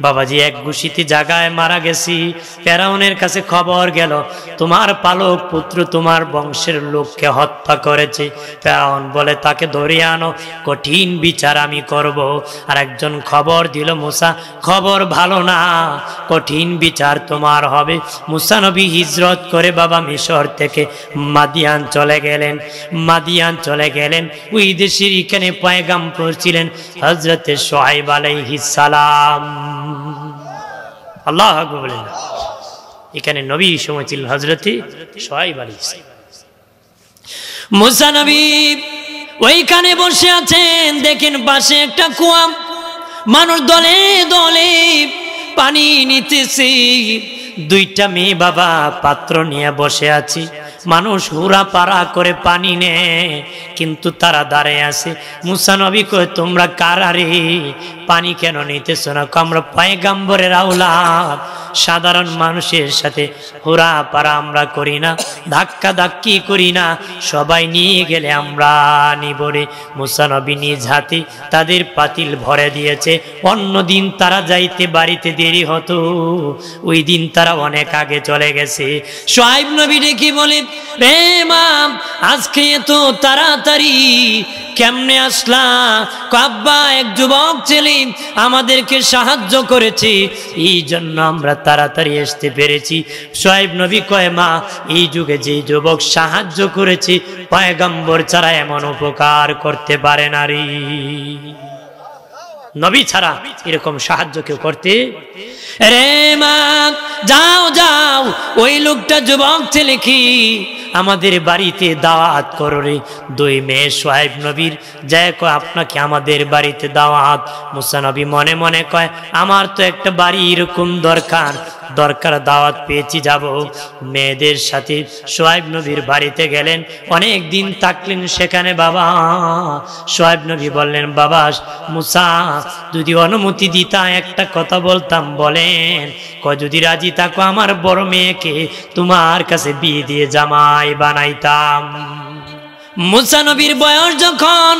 বাবাজি, এক ঘুষিতে জায়গায় মারা গেছি। ফেরাউনের কাছে খবর গেল, তোমার পালক পুত্র তোমার বংশের লোককে হত্যা করেছে। ফেরাউন বলে তাকে ধরে আনো, কঠিন বিচার আমি করব। আর একজন খবর দিল, মুসা খবর ভালো না, কঠিন বিচার তোমার হবে। মুসা নবী হিজরত করে বাবা মিশর থেকে মাদিয়ান চলে গেলেন। মাদিয়ান চলে গেলেন, ওই দেশের এখানে পয়গাম্বর ছিলেন হযরতে শুআয়ব আলাইহিস সালাম। আল্লাহু আকবার বলেন। এখানে নবী সময় ছিলেন হযরতে শুআয়ব আলাইহিস সালাম। মুসা নবী ওইখানে বসে আছেন, দেখেন পাশে একটা কুয়া, মানুষ দলে দলে পানি নিতেছে। দুইটা মেয়ে বাবা পাত্র নিয়ে বসে আছি, মানুষ হুরা পাড়া করে পানি নেয়, কিন্তু তারা দাঁড়িয়ে আছে। মুসা নবী কয়, তোমরা কারা রে? পানি কেন নিতেছ না? আমরা পয়গাম্বরের আওলাদ, সাধারণ মানুষের সাথে হুরা পাড়া আমরা করি না, ধাক্কা ধাক্কি করি না, সবাই নিয়ে গেলে আমরা নিব রে। মুসা নবী নিজ হাতে তাদের পাতিল ভরে দিয়েছে। অন্য দিন তারা যাইতে বাড়িতে দেরি হতো, ওই দিন তারা অনেক আগে চলে গেছে। শুআয়ব নবী ডেকে বলে, রে মা, আজকে এত তাড়াতাড়ি কেমনে আসলা? আব্বা, এক যুবক ছেলে আমাদেরকে সাহায্য করেছে, এই জন্য আমরা তাড়াতাড়ি আসতে পেরেছি। শুআয়ব নবী কয়, মা, এই যুগে যে যুবক সাহায্য করেছে, পয়গম্বর ছাড়া এমন উপকার করতে পারে না রে। নবী ছাড়া এরকম সাহায্য কেউ করতে। রে মা, যাও যাও, ওই লোকটা যুবক ছেলে কি আমাদের বাড়িতে দাওয়াত করো রে। দুই মেয়ে সোহাইব নবীর যায় কয় আপনাকে আমাদের বাড়িতে দাওয়াত। মুসা নবী মনে মনে কয় আমার তো একটা বাড়ি এরকম দরকার, দাওয়াত পেয়েছি যাব। মেয়েদের সাথে সোহাইব নবীর বাড়িতে গেলেন, অনেক দিন থাকলেন সেখানে। বাবা সোহাইব নবী বললেন, বাবা মুসা যদি অনুমতি দিতা একটা কথা বলতাম। বলেন। কয় যদি রাজি থাকো আমার বড় মেয়েকে তোমার কাছে বিয়ে দিয়ে জামাই বানাইতাম। মুসা নবীর বয়স যখন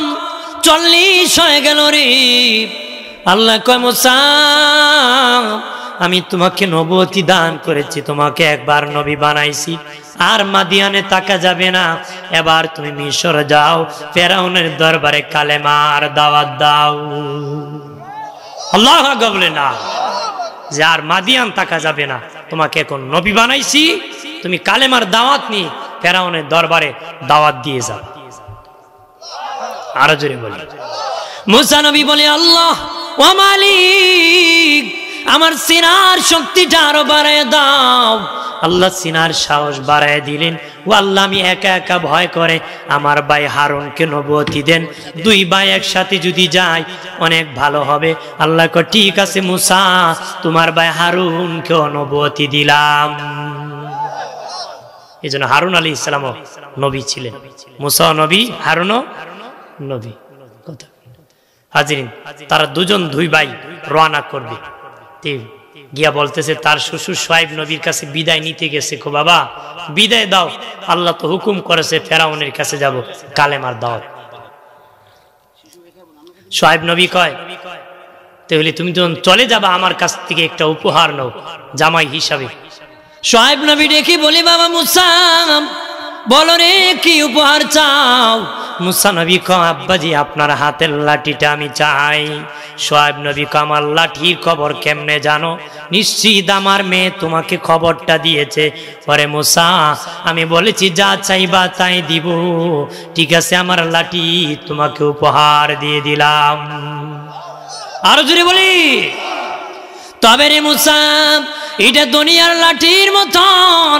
40 হয়ে গেল রে, আল্লাহ কয় মুসা আমি তোমাকে নবুয়তি দান করেছি, তোমাকে একবার নবী বানাইছি, আর মাদিয়ানে থাকা যাবে না। এবার তুমি মিশর যাও, ফেরাউনের দরবারে কালেমার দাওয়াত দাও। আল্লাহু আকবার বলে না যে আর মাদিয়ান থাকা যাবে না, তোমাকে এখন নবী বানাইছি, তুমি কালেমার দাওয়াত নিয়ে ফেরাউনের দরবারে দাওয়াত দিয়ে যাও। আরো জোরে বলি। মুসা নবী বলে আল্লাহ ও মালিক আমার সিনার শক্তিটা আরো বাড়ায় দাও। আল্লাহ সিনার সাহস বাড়ায় দিলেন। ও আল্লাহ আমি একা একা ভয় করে, আমার ভাই হারুনকে নবুয়তি দেন, দুই ভাই একসাথে যদি যায় অনেক ভালো হবে। আল্লাহ কয় ঠিক আছে মুসা, তোমার ভাই হারুনকে নবুয়তি দিলাম। এই জন্য হারুন আলাইহিস সালামও নবী ছিলেন, মুসা নবী, হারুনও নবী। কথা হাজিরিন, তারা দুজন দুই ভাই রওনা করবে। গিয়া বলতেছে তার শ্বশুর সোহাইব নবীর কাছে বিদায় নিতে গেছে, কো বাবা বিদায় দাও, আল্লাহ তো হুকুম করেছে ফেরাউনের কাছে যাব, কালেমার দাও। সোহাইব নবী কয় তাহলে তুমি যখন চলে যাবা আমার কাছ থেকে একটা উপহার নাও জামাই হিসাবে। সোহাইব নবী ডেকে বলে বাবা মুসা বলো রে কি উপহার চাও? মুসা নবী কয় আব্বাজি আপনার হাতের লাঠিটা আমি চাই। সোহাইব নবী কয় আমার লাঠির খবর কেমনে জানো? নিশ্চিত আমার মেয়ে তোমাকে খবরটা দিয়েছে। পরে মুসা আমি বলেছি যা চাইবা তাই দিব। ঠিক আছে আমার লাঠি তোমাকে উপহার দিয়ে দিলাম। আরো জোরে বলি। তবে রে মুসা এটা দুনিয়ার লাঠির মতন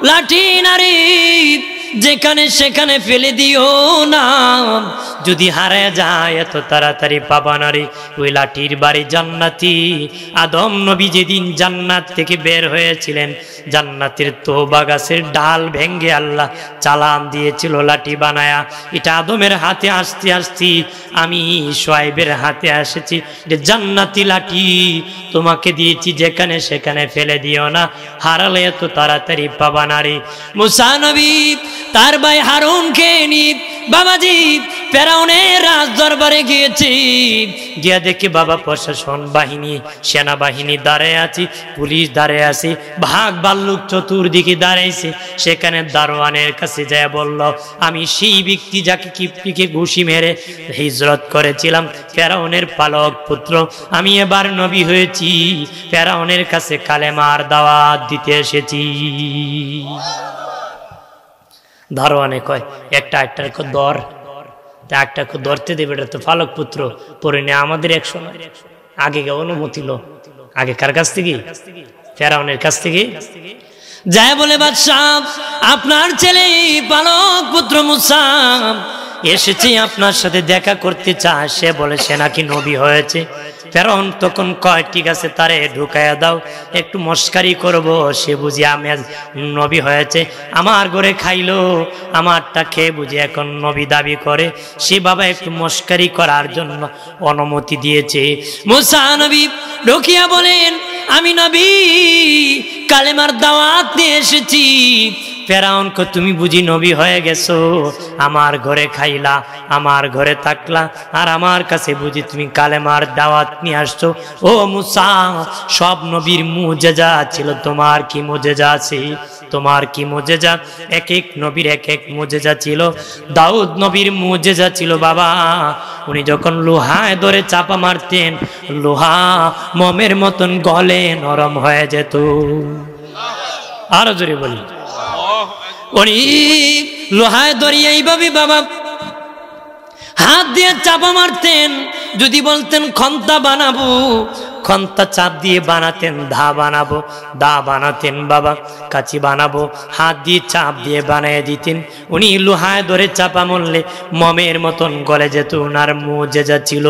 লাঠি নারী, যেখানে সেখানে ফেলে দিও না, যদি হারায় যায় এত তাড়াতাড়ি পাবা না রে। ওই লাঠির বাড়ি জান্নাতি। আদম নবী যেদিন জান্নাত থেকে বের হয়েছিলেন, জান্নাতের তওবা গাছের ডাল ভেঙ্গে আল্লাহ চালান দিয়েছিল লাঠি বানায়া। এটা আদমের হাতে আসতে আসতে আমি সোহাইবের হাতে এসেছি। জান্নাতি লাঠি তোমাকে দিয়েছি, যেখানে সেখানে ফেলে দিও না, হারালে এত তাড়াতাড়ি পাবা না রে। মুসা নবী তার ভাই হারুনকে নিয়ে বাবাজি ফেরাউনের রাজ দরবারে গিয়েছি। গিয়া দেখি বাবা প্রশাসন বাহিনী, সেনাবাহিনী দাঁড়ায় আছে, পুলিশ দাঁড়ায় আছে, ভাগ ভাল্লুক চতুর্দিকে দাঁড়াইছে। সেখানে দারোয়ানের কাছে যায় বলল আমি সেই ব্যক্তি যাকে কিপ্টিকে ঘুষি মেরে হিজরত করেছিলাম, ফেরাউনের পালক পুত্র, আমি এবার নবী হয়েছি, ফেরাউনের কাছে কালেমার দাওয়াত দিতে এসেছি। দারোয়ানে কয় একটা দর, একটা ধরতে দেবে, এটা তো ফালক পুত্র, পরে নে আমাদের 100 আগে অনুমতি লো। আগে কার কাছ থেকে? ফেরাউনের কাছ থেকে। যায় বলে বাদশাহ আপনার ছেলে পালক পুত্র মুসা এসেছে, আপনার সাথে দেখা করতে চায়। সে বলে সে নাকি নবী হয়েছে। ফেরাউন তখন কয় ঠিক আছে তারে ঢুকাইয়া দাও, একটু মস্কারি করব, সে বুঝি আমি নবী হয়েছে, আমার ঘরে খাইলো, আমারটা খেয়ে বুঝি এখন নবী দাবি করে। সে বাবা একটু মস্কারি করার জন্য অনুমতি দিয়েছে। মুসা নবী ঢুকিয়া বলেন আমি নবী, কালেমার দাওয়াত নিয়ে এসেছি। ফেরাউন কো তুমি বুঝি নবী হয়ে গেছো, আমার ঘরে খাইলা, আমার ঘরে থাকলা, আর আমার কাছে বুঝি তুমি কালেমার দাওয়াত নিয়ে আসছো। ও মুসা সব নবীর মুজেজা ছিল, তোমার কি মুজেজা আছে? তোমার কি মুজেজা? এক এক নবীর এক এক মুজেজা ছিল। দাউদ নবীর মুজেজা ছিল বাবা, উনি যখন লোহায় ধরে চাপা মারতেন, লোহা মোমের মতন গলে নরম হয়ে যেত। আরো জোরে বলি। উনি লোহায় ধরিয়ে এইভাবে বাবা হাত দিয়ে চাপা মারতেন, যদি বলতেন খন্তা বানাবো, খন্তা চাপ দিয়ে বানাতেন, দা বানাবো, দা বানাতেন বাবা, কাচি বানাবো, হাত দিয়ে চাপ দিয়ে বানিয়ে দিতেন। উনি লোহায় ধরে চাপা মরলে মমের মতন গলে যেত। উনার মুজেজা ছিল।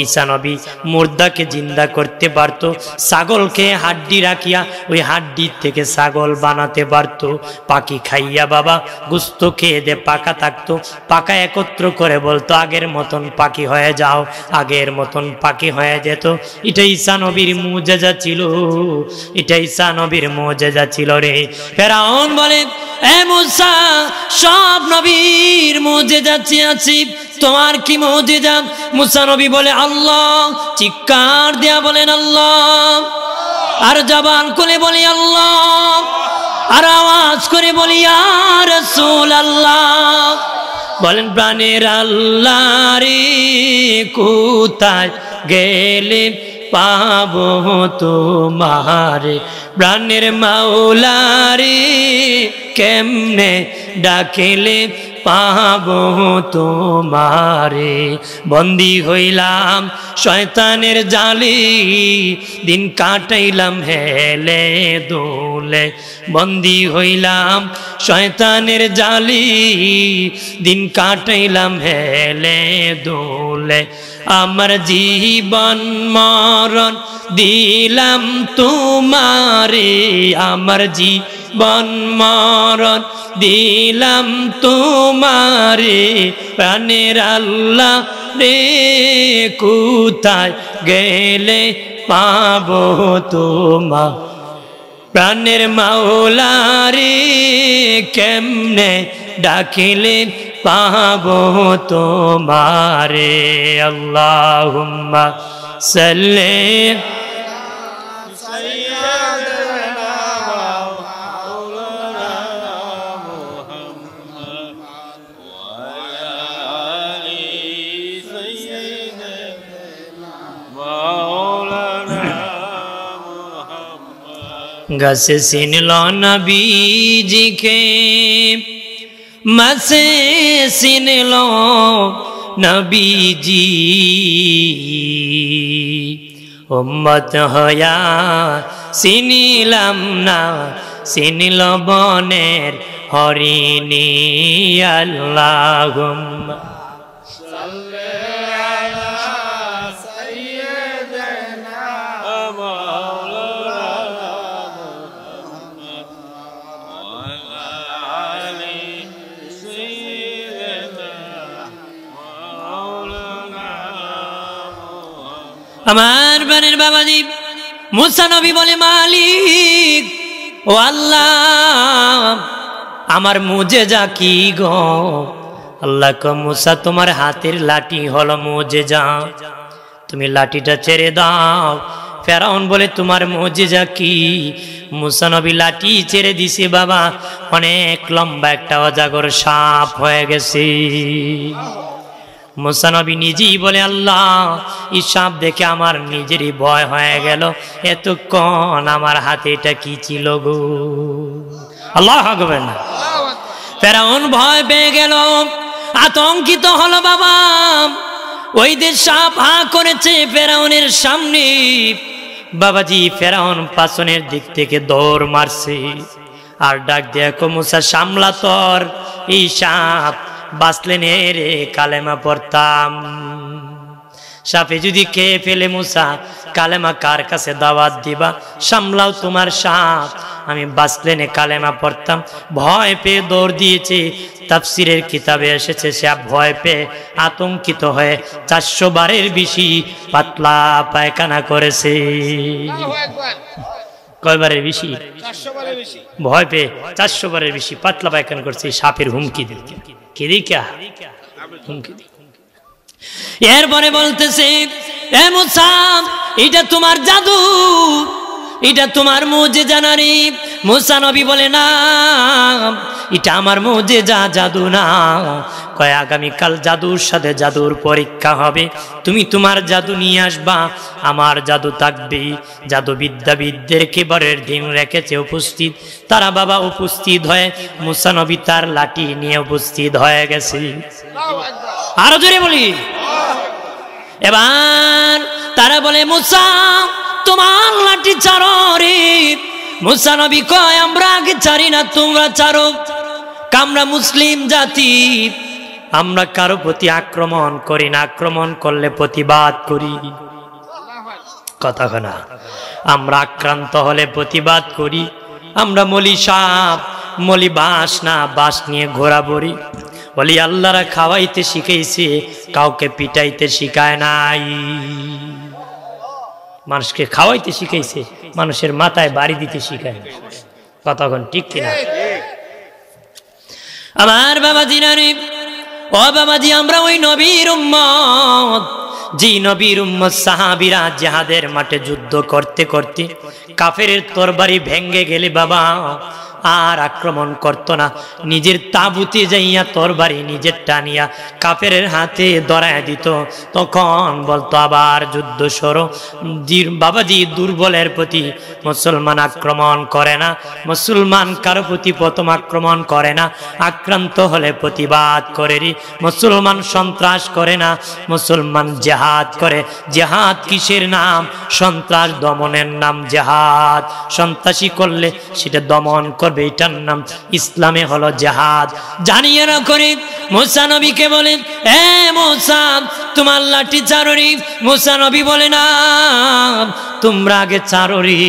ঈসা নবী মুর্দাকে জিন্দা করতে পারত, ছাগলকে হাড্ডি রাখিয়া ওই হাড্ডি থেকে ছাগল বানাতে পারত। পাখি খাইয়া বাবা গুস্ত খেয়ে দে পাকা থাকতো, পাকা একত্র করে বলতো আগের মতন পাখি হয়ে যাও, আগের মতন পাখি হয়ে যেত। এটা ঈসা নবীর মুজেজা ছিল, এটা ঈসা নবীর মুজেজা ছিল রে। ফেরাউন বলে এ মুসা, সব নবীর মুজেজা আছে, তোমার কি মুজেজা? মুসা নবী বলে আল্লাহ। চিৎকার দেয়া বলেন আল্লাহ, আর জবান খুলে বলি আল্লাহ, আর আওয়াজ করে বলি ইয়া রাসূলুল্লাহ। বলেন প্রাণের আল্লাহ রে, কোথায় গেলে পাবো তোমারে? প্রাণের মাওলা রে, কেমনে ডাকিলে পাবো তোমারে? বন্দী হইলাম শয়তানের জালে, দিন কাটাইলাম হেলে দোলে। বন্দী হইলাম শয়তানের জালে, দিন কাটাইলাম হেলে দোলে। আমার জীবন মরণ দিলাম তোমারে, আমার জীবন মরণ দিলাম তোমারে। প্রাণের আল্লাহ রে, কোথায় গেলে পাবো তোমা? প্রাণের মাওলা রে, কেমনে ডাকিলে পাবো তোমারে? আল্লাহুম্মা সাল্লি গাছে চিনল নবীজিকে, মাছে চিনল নবীজি। উম্মত হয়া চিনিলাম না, চিনিল বনের হরিণী। আল্লাহুম্মা আমার বানের বাবাজি মুসা নবী বলে মালিক ও আল্লাহ, আমার মুজেজা কি গো? আল্লাহ ক মুসা, তোমার হাতের লাঠি হলো মুজেজা, তুমি লাঠিটা ছেড়ে দাও। ফেরাউন বলে তোমার মুজেজা কি? মুসা নবী লাঠি ছেড়ে দিছে বাবা, অনেক লম্বা একটা অজাগর সাপ হয়ে গেছে। মুসা নবী নিজেই বলে আল্লাহ, এই সাপ দেখে আমার নিজেরই ভয় হয়ে গেল, এতক্ষণ আমার হাতে এটা কি ছিল গো? আল্লাহ আকবার না। ফেরাউন ভয় পেয়ে গেল, আতঙ্কিত হলো বাবা। ওই যে সাপ হা করেছে ফেরাউনের সামনে, বাবাজি ফেরাউন পাছনের দিক থেকে দৌড় মারছে আর ডাক দেখো মুসা সামলা তোর, এই সাপ বাঁচলেন রে, কালেমা পড়তাম। সাপে যদি খেয়ে ফেলে মুসা, কালেমা কার কাছে দাওয়াত দিবা? সামলাও তোমার সাপ, আমি বাঁচলেনে কালেমা পড়তাম। ভয় পেয়ে দৌড় দিয়েছে। তাফসিরের কিতাবে এসেছে সে ভয় পেয়ে আতঙ্কিত হয়ে 400 বারের বেশি পাতলা পায়খানা করেছে। কয়বারের বেশি? 400 বারের বেশি। ভয় পেয়ে 400 বারের বেশি পাতলা পায়খানা করছে সাপের হুমকি দিয়ে। কে দিকা হুমকি দিয়ে। এরপরে বলতেছে এ মুসা, এটা তোমার জাদু, এটা তোমার মুজিজা নারী। মুসা নবী বলে না, এটা আমার মুজিজা, জাদু না। কয় আগামীকাল জাদুর সাথে জাদুর পরীক্ষা হবে, তুমি তোমার জাদু নিয়ে আসবা, আমার জাদু থাকবে। জাদুবিদ্যাবিদদেরকে বারের দিন রেখেছে উপস্থিত, তারা বাবা উপস্থিত হয়ে মুসা নবী তার লাঠি নিয়ে উপস্থিত হয়ে গেছে। আরো জোরে বলি। এবার তারা বলে মুসা তোমার লাঠি ছাড়ো রে। মুসা নবী কয় আমরা আগে ছাড়ি না, তোমরা ছাড়ো। আমরা মুসলিম জাতি, আমরা কারো প্রতি আক্রমণ করি না, আক্রমণ করলে প্রতিবাদ করি। কথা না, আমরা আক্রান্ত হলে প্রতিবাদ করি। আমরা মলি সাপ, মলি বাঁশ না, বাঁশ নিয়ে ঘোরাঘুরি। বলি আল্লাহরা খাওয়াইতে শিখাইছে, কাউকে পিটাইতে শিখায় নাই। মানুষকে খাওয়াইতে শিখাইছে, মানুষের মাথায় বাড়ি দিতে শিখায় না। কতক্ষণ ঠিক কিনা? আমার বাবাজি নানি, ও বাবাজি, আমরা ওই নবীর উম্মত, জি নবীর উম্মত সাহাবীরা জিহাদের মাঠে যুদ্ধ করতে করতে কাফেরের তরবারি ভেঙ্গে গেলে বাবা আর আক্রমণ করতো না। নিজের তাবুতে যাইয়া তরবারি নিজের টানিয়া কাফেরের হাতে ধরায় দিত। তখন বলতো আবার যুদ্ধ সরো। বাবাজি, দুর্বলের প্রতি মুসলমান আক্রমণ করে না, মুসলমান কারো প্রতি প্রথম আক্রমণ করে না, আক্রান্ত হলে প্রতিবাদ করে। মুসলমান সন্ত্রাস করে না, মুসলমান জেহাদ করে। জেহাদ কিসের নাম? সন্ত্রাস দমনের নাম জেহাদ। সন্ত্রাসী করলে সেটা দমন করবে, এটার নাম ইসলামে হলো জেহাদ। জানিয়ে না করে মুসা নবীকে বলেন, এ মুসা তোমার লাঠি ছাড়রি। মুসা নবী বলে না, তোমরা আগে ছাড়রি,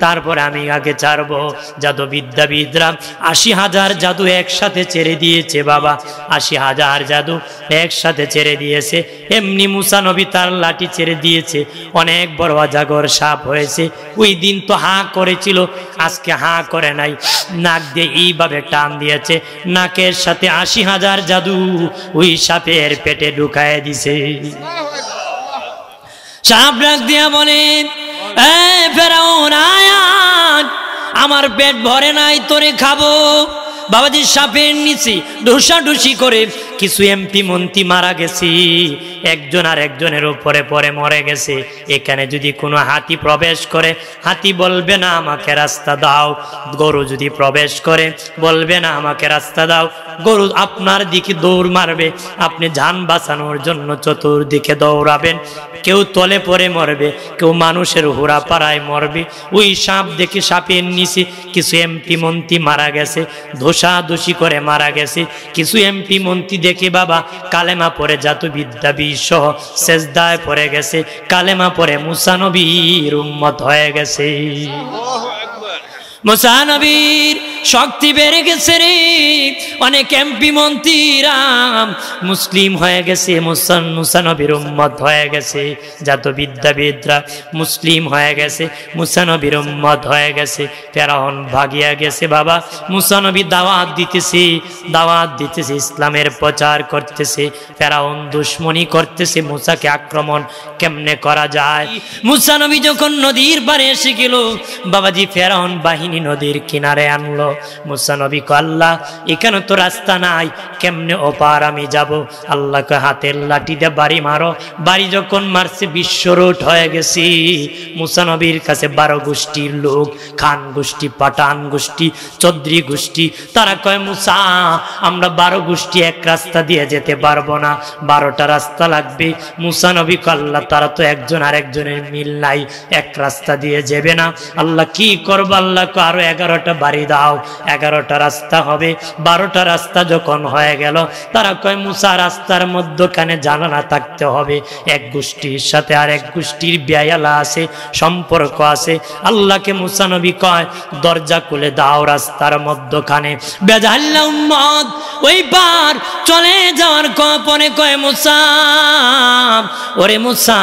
তারপরে আমি আগে ছাড়বো। জাদুবিদ্যাবিদরা ৮০,০০০ জাদু একসাথে ছেড়ে দিয়েছে বাবা, ৮০,০০০ জাদু একসাথে ছেড়ে দিয়েছে। এমনি মুসা নবী তার লাঠি ছেড়ে দিয়েছে, অনেক বড় অজাগর সাপ হয়েছে। ওই দিন তো হাঁ করেছিল, আজকে হাঁ করে নাই, নাক দিয়ে এইভাবে টান দিয়েছে, নাকের সাথে ৮০,০০০ জাদু ওই সাপের পেটে ঢুকায় দিছে। সাপ ডাক দিয়া বলে, এ ফেরাউন আয়াত, আমার পেট ভরে নাই, তোরে খাবো। বাবাজি সাপের নিচে ঢুসাঢুসি করে কিছু এমপি মন্ত্রী মারা গেছে, একজন আর একজনের উপরে পরে মরে গেছে। এখানে যদি কোনো হাতি প্রবেশ করে, হাতি বলবে না আমাকে রাস্তা দাও। গরু যদি প্রবেশ করে, বলবে না আমাকে রাস্তা দাও। গরু আপনার দিকে দৌড় মারবে, আপনি যান বাঁচানোর জন্য চতুর্দিকে দৌড়াবেন। কেউ তলে পড়ে মরবে, কেউ মানুষের হুড়া পাড়ায় মরবে। ওই সাপ দেখে সাপের নিচে কিছু এমপি মন্ত্রী মারা গেছে, ধোসাধুসি করে মারা গেছে। কিছু এমপি মন্ত্রী দেখে বাবা কালেমা পড়ে জাদুবিদ্যা সহ সেজদায় পড়ে গেছে, কালেমা পড়ে মুসা নবীর উম্মত হয়ে গেছে। মুসা নবীর শক্তি বেড়ে গেছে রে, অনেক এমপি মন্ত্রীরা মুসলিম হয়ে গেছে, মুসা নবীর উম্মত হয়ে গেছে। জাদুবিদ্যাবিদরা মুসলিম হয়ে গেছে, মুসা নবীর উম্মত হয়ে গেছে। ফেরাউন ভাগিয়া গেছে বাবা, মুসা নবী দাওয়াত দিতেছে, দাওয়াত দিতেছে, ইসলামের প্রচার করতেছে। ফেরাউন দুশ্মনী করতেছে, মুসাকে আক্রমণ কেমনে করা যায়। মুসা নবী যখন নদীর পাড়ে এসে গেল বাবাজি, ফেরাউন বাহিনী নদীর কিনারে আনলো। মুসা নবী কো, আল্লাহ এখানে তো রাস্তা নাই, কেমনে ওপার আমি যাব? আল্লাহকে হাতের লাঠি দিয়ে বাড়ি মারো। বাড়ি যখন মারছে বিশ্বরোট হয়ে গেছি। মুসা নবীর কাছে 12 গোষ্ঠীর লোক, খান গোষ্ঠী, পাঠান গোষ্ঠী, চৌধুরী গোষ্ঠী, তারা কয় মুসা আমরা 12 গোষ্ঠী এক রাস্তা দিয়ে যেতে পারবো না, 12টা রাস্তা লাগবে। মুসা নবী কো, আল্লাহ তারা তো একজন আর একজনের মিল নাই, এক রাস্তা দিয়ে যাবে না। আল্লাহ কি করবো? আল্লাহ আরো 11টা বাড়ি দাও, 11টা রাস্তা হবে। 12টা রাস্তা যখন হয়ে গেল, তারা কয় মুসা রাস্তার মধ্যখানে জানালা থাকতে হবে, এক গোষ্ঠীর সাথে আর এক গোষ্ঠীর বেয়ালা আছে, সম্পর্ক আছে। আল্লাহকে মুসা নবী কয় দরজা খুলে দাও রাস্তার মধ্যখানে। বেজাল্লা উম্মত ওই পার চলে যাওয়ার পরে কয় মুসা, ওরে মুসা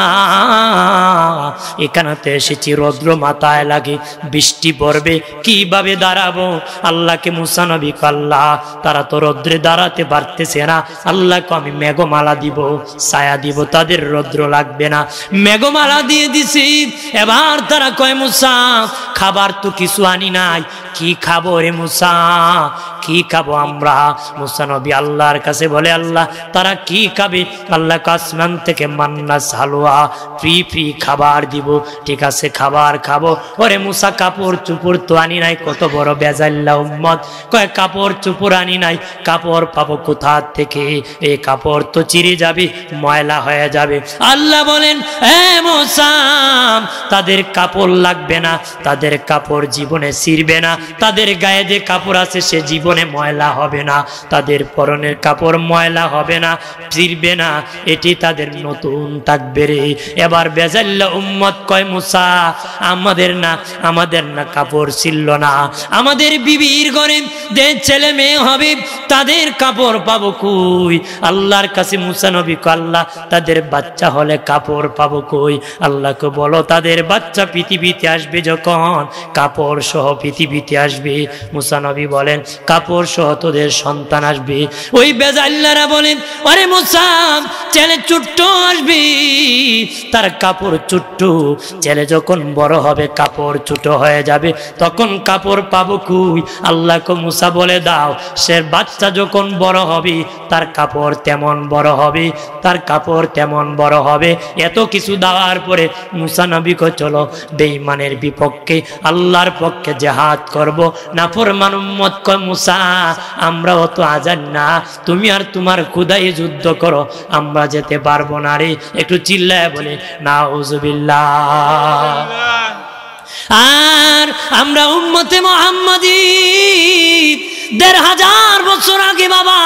এখানে তো এসেছি, রৌদ্র মাথায় লাগে, বৃষ্টি পড়বে, কিভাবে দাঁড়াবো? আল্লাহকে মুসা নবী কয়, আল্লাহ তারা তো রৌদ্রে দাঁড়াতে পারতেছে না, আল্লাহকে আমি মেঘমালা দিব, ছায়া দিব, তাদের রৌদ্র লাগবে না। মেঘমালা দিয়ে দিছি। এবার তারা কয় মুসা খাবার তো কিছু আনি নাই, কি খাবো রে মুসা, কি খাবো আমরা? মুসা নবী আল্লাহর কাছে বলে, আল্লাহ তারা কি খাবে? আল্লাহ আসমান থেকে মান্না সালোয়া ফ্রি ফ্রি খাবার দিব। ঠিক আছে, খাবার খাবো। ওরে মুসা কাপড় চুপড় তো আনি নাই, কত বড় বেজাল্লা উম্মত। কয় কাপড় চুপড় আনি নাই, কাপড় পাবো কোথা থেকে? এই কাপড় তো চিরে যাবে, ময়লা হয়ে যাবে। আল্লাহ বলেন, এ মুসা তাদের কাপড় লাগবে না, তাদের কাপড় জীবনে ছিঁড়বে না, তাদের গায়ে যে কাপড় আছে সে জীবনে ময়লা হবে না, তাদের পরনের কাপড় ময়লা হবে না, ছিঁড়বে না, এটি তাদের নতুন থাকবে রে। এবার বেজাল্লা উম্মত কয়, মুসা আমাদের না কাপড় ছিল না, আমাদের বিবির ঘরে যে ছেলে মেয়ে হবে তাদের কাপড় পাবো কই? আল্লাহর কাছে মুসা নবী কয়, আল্লাহ তাদের বাচ্চা হলে কাপড় পাবো কই? আল্লাহকে বলো তাদের বাচ্চা পৃথিবীতে আসবে যখন, কাপড় সহ পৃথিবীতে আসবে। মুসা নবী বলেন, কাপড় সহ তোদের সন্তান আসবে। ওই বেজাল্লারা বলেন, আরে মুসা ছেলে ছোট্ট আসবে, তার কাপড় ছোট্ট, ছেলে যখন বড় হবে কাপড় ছোট হয়ে যাবে, তখন কাপড় পাবো কই? আল্লাহকে মুসা বলে দাও, সে বাচ্চা যখন বড় হবে তার কাপড় তেমন বড় হবে, তার কাপড় তেমন বড় হবে। এত কিছু দেওয়ার পরে মুসা নবীকে চলো বেঈমানের বিপক্ষে আল্লাহর পক্ষে জিহাদ করব। নাফরমান উম্মত কয়, মুসা আমরা অত আজান না, তুমি আর তোমার খুদাই যুদ্ধ করো, আমরা যেতে পারবো না রে। একটু চিল্লায় বলে নাউজুবিল্লাহ। আর আমরা উম্মতে মুহাম্মাদি ১৫০০ বছর আগে বাবা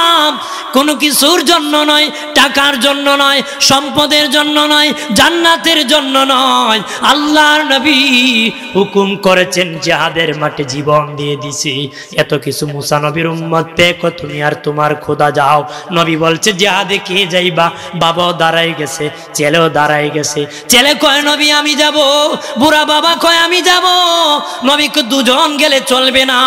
কোনো কিছুর জন্য নয়, টাকার জন্য নয়, সম্পদের জন্য নয়, জান্নাতের জন্য নয়, আল্লাহর নবী হুকুম করেছেন জিহাদের মাঠে জীবন দিয়ে দিছি। এত কিছু মুসা নবীর উম্মত পেয়ে তুমি আর তোমার খোদা যাও। নবী বলছে জিহাদে কে যাইবা? বাবাও দাঁড়াই গেছে, ছেলেও দাঁড়াই গেছে। ছেলে কয় নবী আমি যাব, বুড়া বাবা কয় আমি যাব। নবীকে দুজন গেলে চলবে না,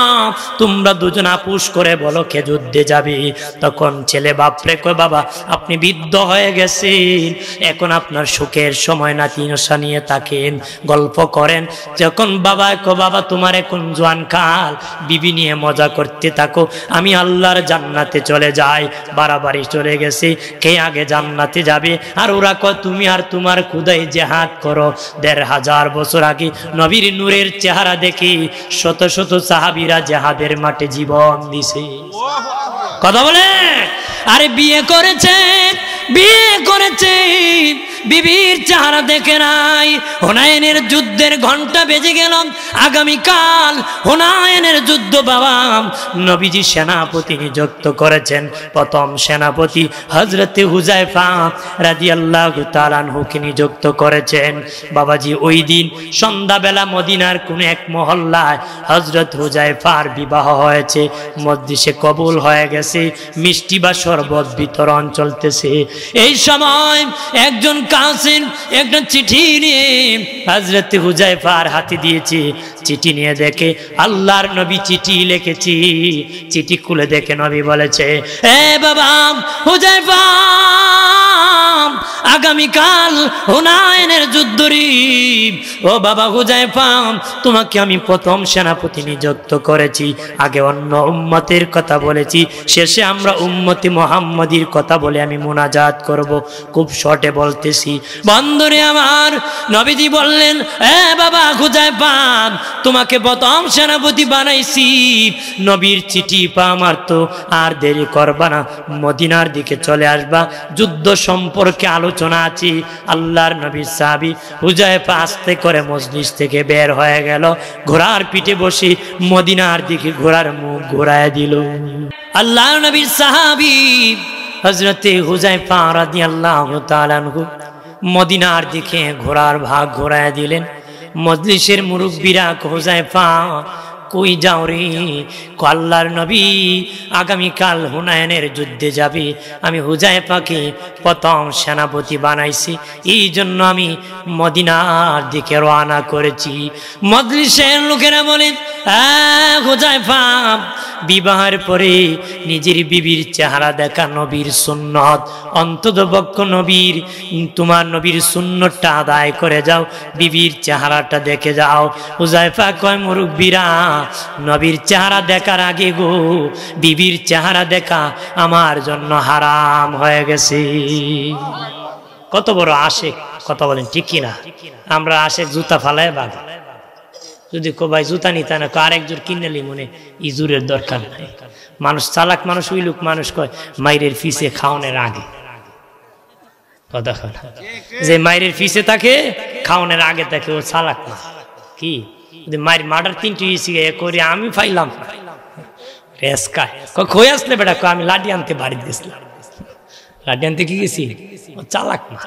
তোমরা দুজন আপুস করে বলো কে যুদ্ধে যাবে। তখন ছেলে বাপরে কয়, বাবা আপনি বৃদ্ধ হয়ে গেছেন, এখন আপনার সুখের সময় না, তিনশা নিয়ে থাকেন, গল্প করেন। যখন বাবা কয়, বাবা তোমার এখন জোয়ান কাল, বিবি নিয়ে মজা করতে থাকো, আমি আল্লাহর জান্নাতে চলে যাই। বাড়াবাড়ি চলে গেছে, কে আগে জান্নাতে যাবে? আর ওরা কয় তুমি আর তোমার খুদাই জিহাদ করো। ১৫০০ বছর আগে নবীর নূরের চেহারা দেখি শত শত সাহাবীরা জিহাদের মাঠে জীবন দিছে। কথা বলে, আরে বিয়ে করেছে বিবির চেহারা দেখে নাই। হুনাইনের যুদ্ধের ঘন্টা বেজে গেল, আগামীকাল হুনাইনের যুদ্ধ। বাবা নবীজি সেনাপতি নিযুক্ত করেছেন। প্রথম সেনাপতি হযরতে হুযায়ফা রাদিয়াল্লাহু তাআলা আনহুকে নিযুক্ত করেছেন। বাবাজি ওই দিন সন্ধ্যাবেলা মদিনার কোন এক মহল্লায় হযরত হুযায়ফার বিবাহ হয়েছে, মজলিসে কবুল হয়ে গেছে, মিষ্টি বা শরবত বিতরণ চলতেছে। এই সময় একজন কাসিম একটা চিঠি নিয়ে হযরতে হুযায়ফার হাতে দিয়েছে। চিঠি নিয়ে দেখে আল্লাহর নবী চিঠি লিখেছি। চিঠি খুলে দেখে নবী বলেছে, এ বাবা হুযায়ফা, আগামীকাল হুনাইনের যুদ্ধ রে। ও বাবা হুযায়ফা, তোমাকে আমি প্রথম সেনাপতি নিযুক্ত করেছি। আগে অন্য উম্মতের কথা বলেছি, শেষে আমরা উম্মতি মুহাম্মাদির কথা বলে আমি মুনাজাত করব। খুব শর্টে বলতেছি বন্ধুরে আমার। নবীজি বললেন, এ বাবা হুযায়ফা, তোমাকে প্রথম সেনাপতি বানাইছি। নবীর চিঠি পা আমার তো আর দেরি করবা না, মদিনার দিকে চলে আসবা, যুদ্ধ সম্পর্কে আলোচনা আছে। আল্লাহর নবীর সাহাবী হুযায়ফা আস্তে করে মজলিস থেকে বের হয়ে গেল, ঘোড়ার পিঠে বসে মদিনার দিকে ঘোড়ার মুখ ঘোরায় দিল। আল্লাহর নবীর সাহাবী হযরতে হুযায়ফা রাদিয়াল্লাহু তাআলা আনহু মদিনার দিকে ঘোড়ার ভাগ ঘোরায় দিলেন। মজলিসের মুরব্বীরা হুযায়ফা কই যাও রে? আল্লাহর নবী আগামীকাল হুনাইনের যুদ্ধে যাবে, আমি হুযায়ফাকে প্রথম সেনাপতি বানাইছি, এই জন্য আমি মদিনার দিকে রওনা করেছি। মজলিসের লোকেরা বলে, হুযায়ফা বিবাহের পরে নিজের বিবির চেহারা দেখা নবীর সুন্নত, অন্ততপক্ষ নবীর তোমার নবীর সুন্নতটা আদায় করে যাও, বিবির চেহারাটা দেখে যাও। হুযায়ফা কয় মুরব্বীরা নবীর চেহারা দেখার আগে গো বিবির চেহারা দেখা আমার জন্য হারাম হয়ে গেছে। কত বড় আশেক, কথা বলেন ঠিক কিনা? আমরা আশেক জুতা ফালায় বাঘ, যদি কো ভাই জুতা নিতে না আরেক জোর কিনে লি মনে ইজুরের দরকার নাই। মানুষ চালাক মানুষ ওই লোক মানুষ কয় মাইরের ফিসে খাওয়ানোর আগে, কথা যে মাইরের ফিসে থাকে খাওয়ানোর আগে থাকে ও চালাক না। কি মায়ের মার্ডার 3টি করে আমি পাইলাম রেস্কায় কই আসলে বেটা আমি লাঠি আনতে বাড়ি গেছিলাম, লাঠি আনতে কি গেছি, ও চালাক না।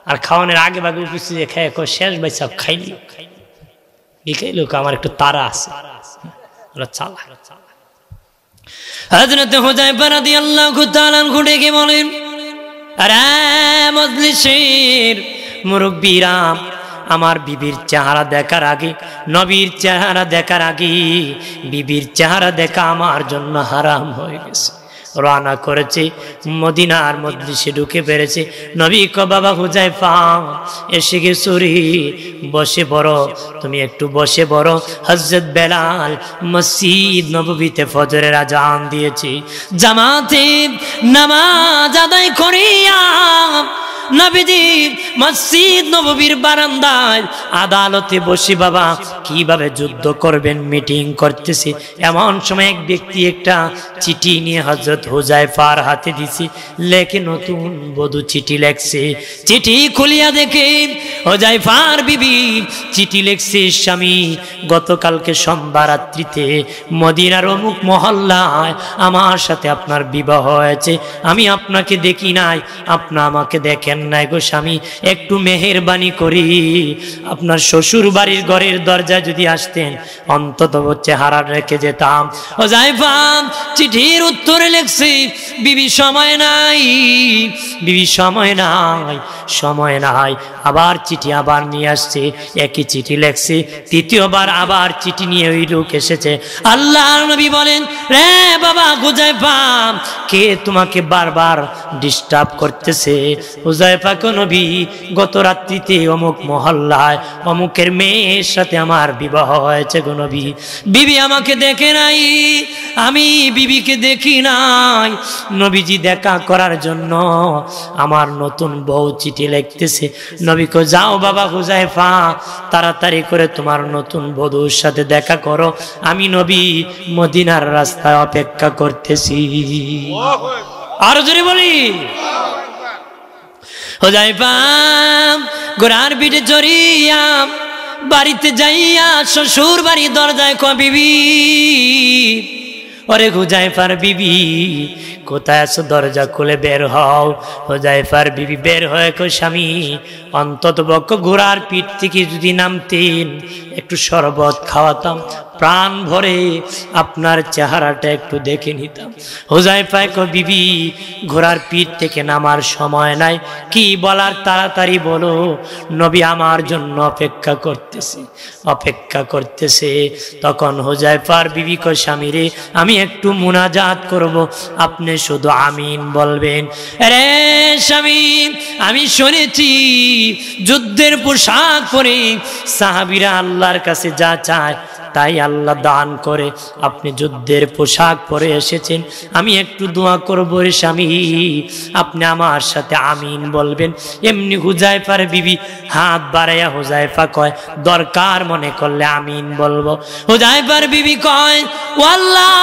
আর খাওয়ানোর আগে বাগে উপস্থিত খেয়ে শেষ ভাই সব খাইলি বিকাই লোক আমার একটু তারা আছে, চালাক। হযরত হুযায়ফা রাদিয়াল্লাহু তাআলা ঘুরে বলেন, আরে মজলিসের মুরব্বীরা আমার বিবির চেহারা দেখার আগে নবীর চেহারা দেখার আগে বিবির চেহারা দেখা আমার জন্য হারাম হয়ে গেছে। রওনা করেছে মদিনার মজলিসে ঢুকে পেরেছে। নবী কো বাবা হুযায়ফা এসে গেছো রে, বসে পড়ো, তুমি একটু বসে পড়ো। হযরত বেলাল মসজিদ নববীতে ফজরের আজান দিয়েছে, জামাতে নামাজ আদায় করিয়া নবীজি মসজিদ নববীর বারান্দায় আদালতে বসে বাবা কিভাবে যুদ্ধ করবেন মিটিং করতেছে। এমন সময় এক ব্যক্তি একটা চিঠি নিয়ে হযরত হুযায়ফার হাতে দিছে, লেখে নতুন বধূ চিঠি লেখছে। চিঠি খুলিয়া দেখে হুযায়ফার বিবি চিঠি লেখছে, স্বামী গতকালকে সন্ধ্যা রাত্রিতে মদিনার অমুক মহল্লায় আমার সাথে আপনার বিবাহ হয়েছে, আমি আপনাকে দেখি নাই, আপনি আমাকে দেখেন নাই গো স্বামী, একটু মেহেরবানি করি আপনার শ্বশুর বাড়ির ঘরের দরজায় যদি আসতেন অন্তত চেহারা রেখে যেতাম। হুযায়ফা চিঠির উত্তরে লেখছে, বিবি সময় নাই, বিবি সময় নাই, সময় নাই। আবার চিঠি আবার নিয়ে আসছে, একই চিঠি লেখছে, তৃতীয়বার আবার চিঠি নিয়ে ওই লোক এসেছে। আল্লাহর নবী বলেন, রে বাবা হুযায়ফা কে তোমাকে বারবার ডিস্টার্ব করতেছে? হুযায়ফা কো নবী গত রাত্রিতে অমুক মহল্লায় অমুকের মেয়ের সাথে আমার বিবাহ হয়েছে গো নবী, বিবি আমাকে দেখে নাই, আমি বিবিকে দেখি নাই। নবীজি দেখা করার জন্য আমার নতুন বউ চিঠি লিখতেছে। নবী কো যাও বাবা হুযায়ফা তাড়াতাড়ি করে তোমার নতুন বধূর সাথে দেখা করো, আমি নবী মদিনার রাস্তায় অপেক্ষা করতেছি। আর জোরে বলি হুযায়ফা ঘোড়ার পিঠে চড়িয়া বাড়িতে যাইয়া শ্বশুর বাড়ি দরজায় কয়, বিবি ওরে হুযায়ফার বিবি কোথায় আছো, দরজা খুলে বের হও। হুযায়ফার বিবি বের হয়ে কয়, স্বামী অন্ততপক্ষ ঘোড়ার পিঠ থেকে যদি নামতেন একটু শরবত খাওয়াতাম, প্রাণ ভরে আপনার চেহারাটা একটু দেখে নিতাম। হুযায়ফা কয়, বিবি ঘোড়ার পিঠ থেকে নামার সময় নাই, কি বলার তাড়াতাড়ি বলো, নবী আমার জন্য অপেক্ষা করতেছে, অপেক্ষা করতেছে। তখন হুযায়ফার বিবি কয়, স্বামী রে আমি একটু মুনাজাত করব, আপনি শুধু আমিন বলবেন। রে স্বামী আমি শুনেছি যুদ্ধের পোশাক পরে সাহাবীরা আল্লাহর কাছে যা চায় তাই আল্লাহ দান করে, আপনি যুদ্ধের পোশাক পরে এসেছেন, আমি একটু দোয়া করবো রে স্বামী, আপনি আমার সাথে আমিন বলবেন। এমনি হুযায়ফার বিবি হাত বাড়াইয়া হুযায়ফা কয়, দরকার মনে করলে আমিন বলবো। হুযায়ফার বিবি কয়, ও আল্লাহ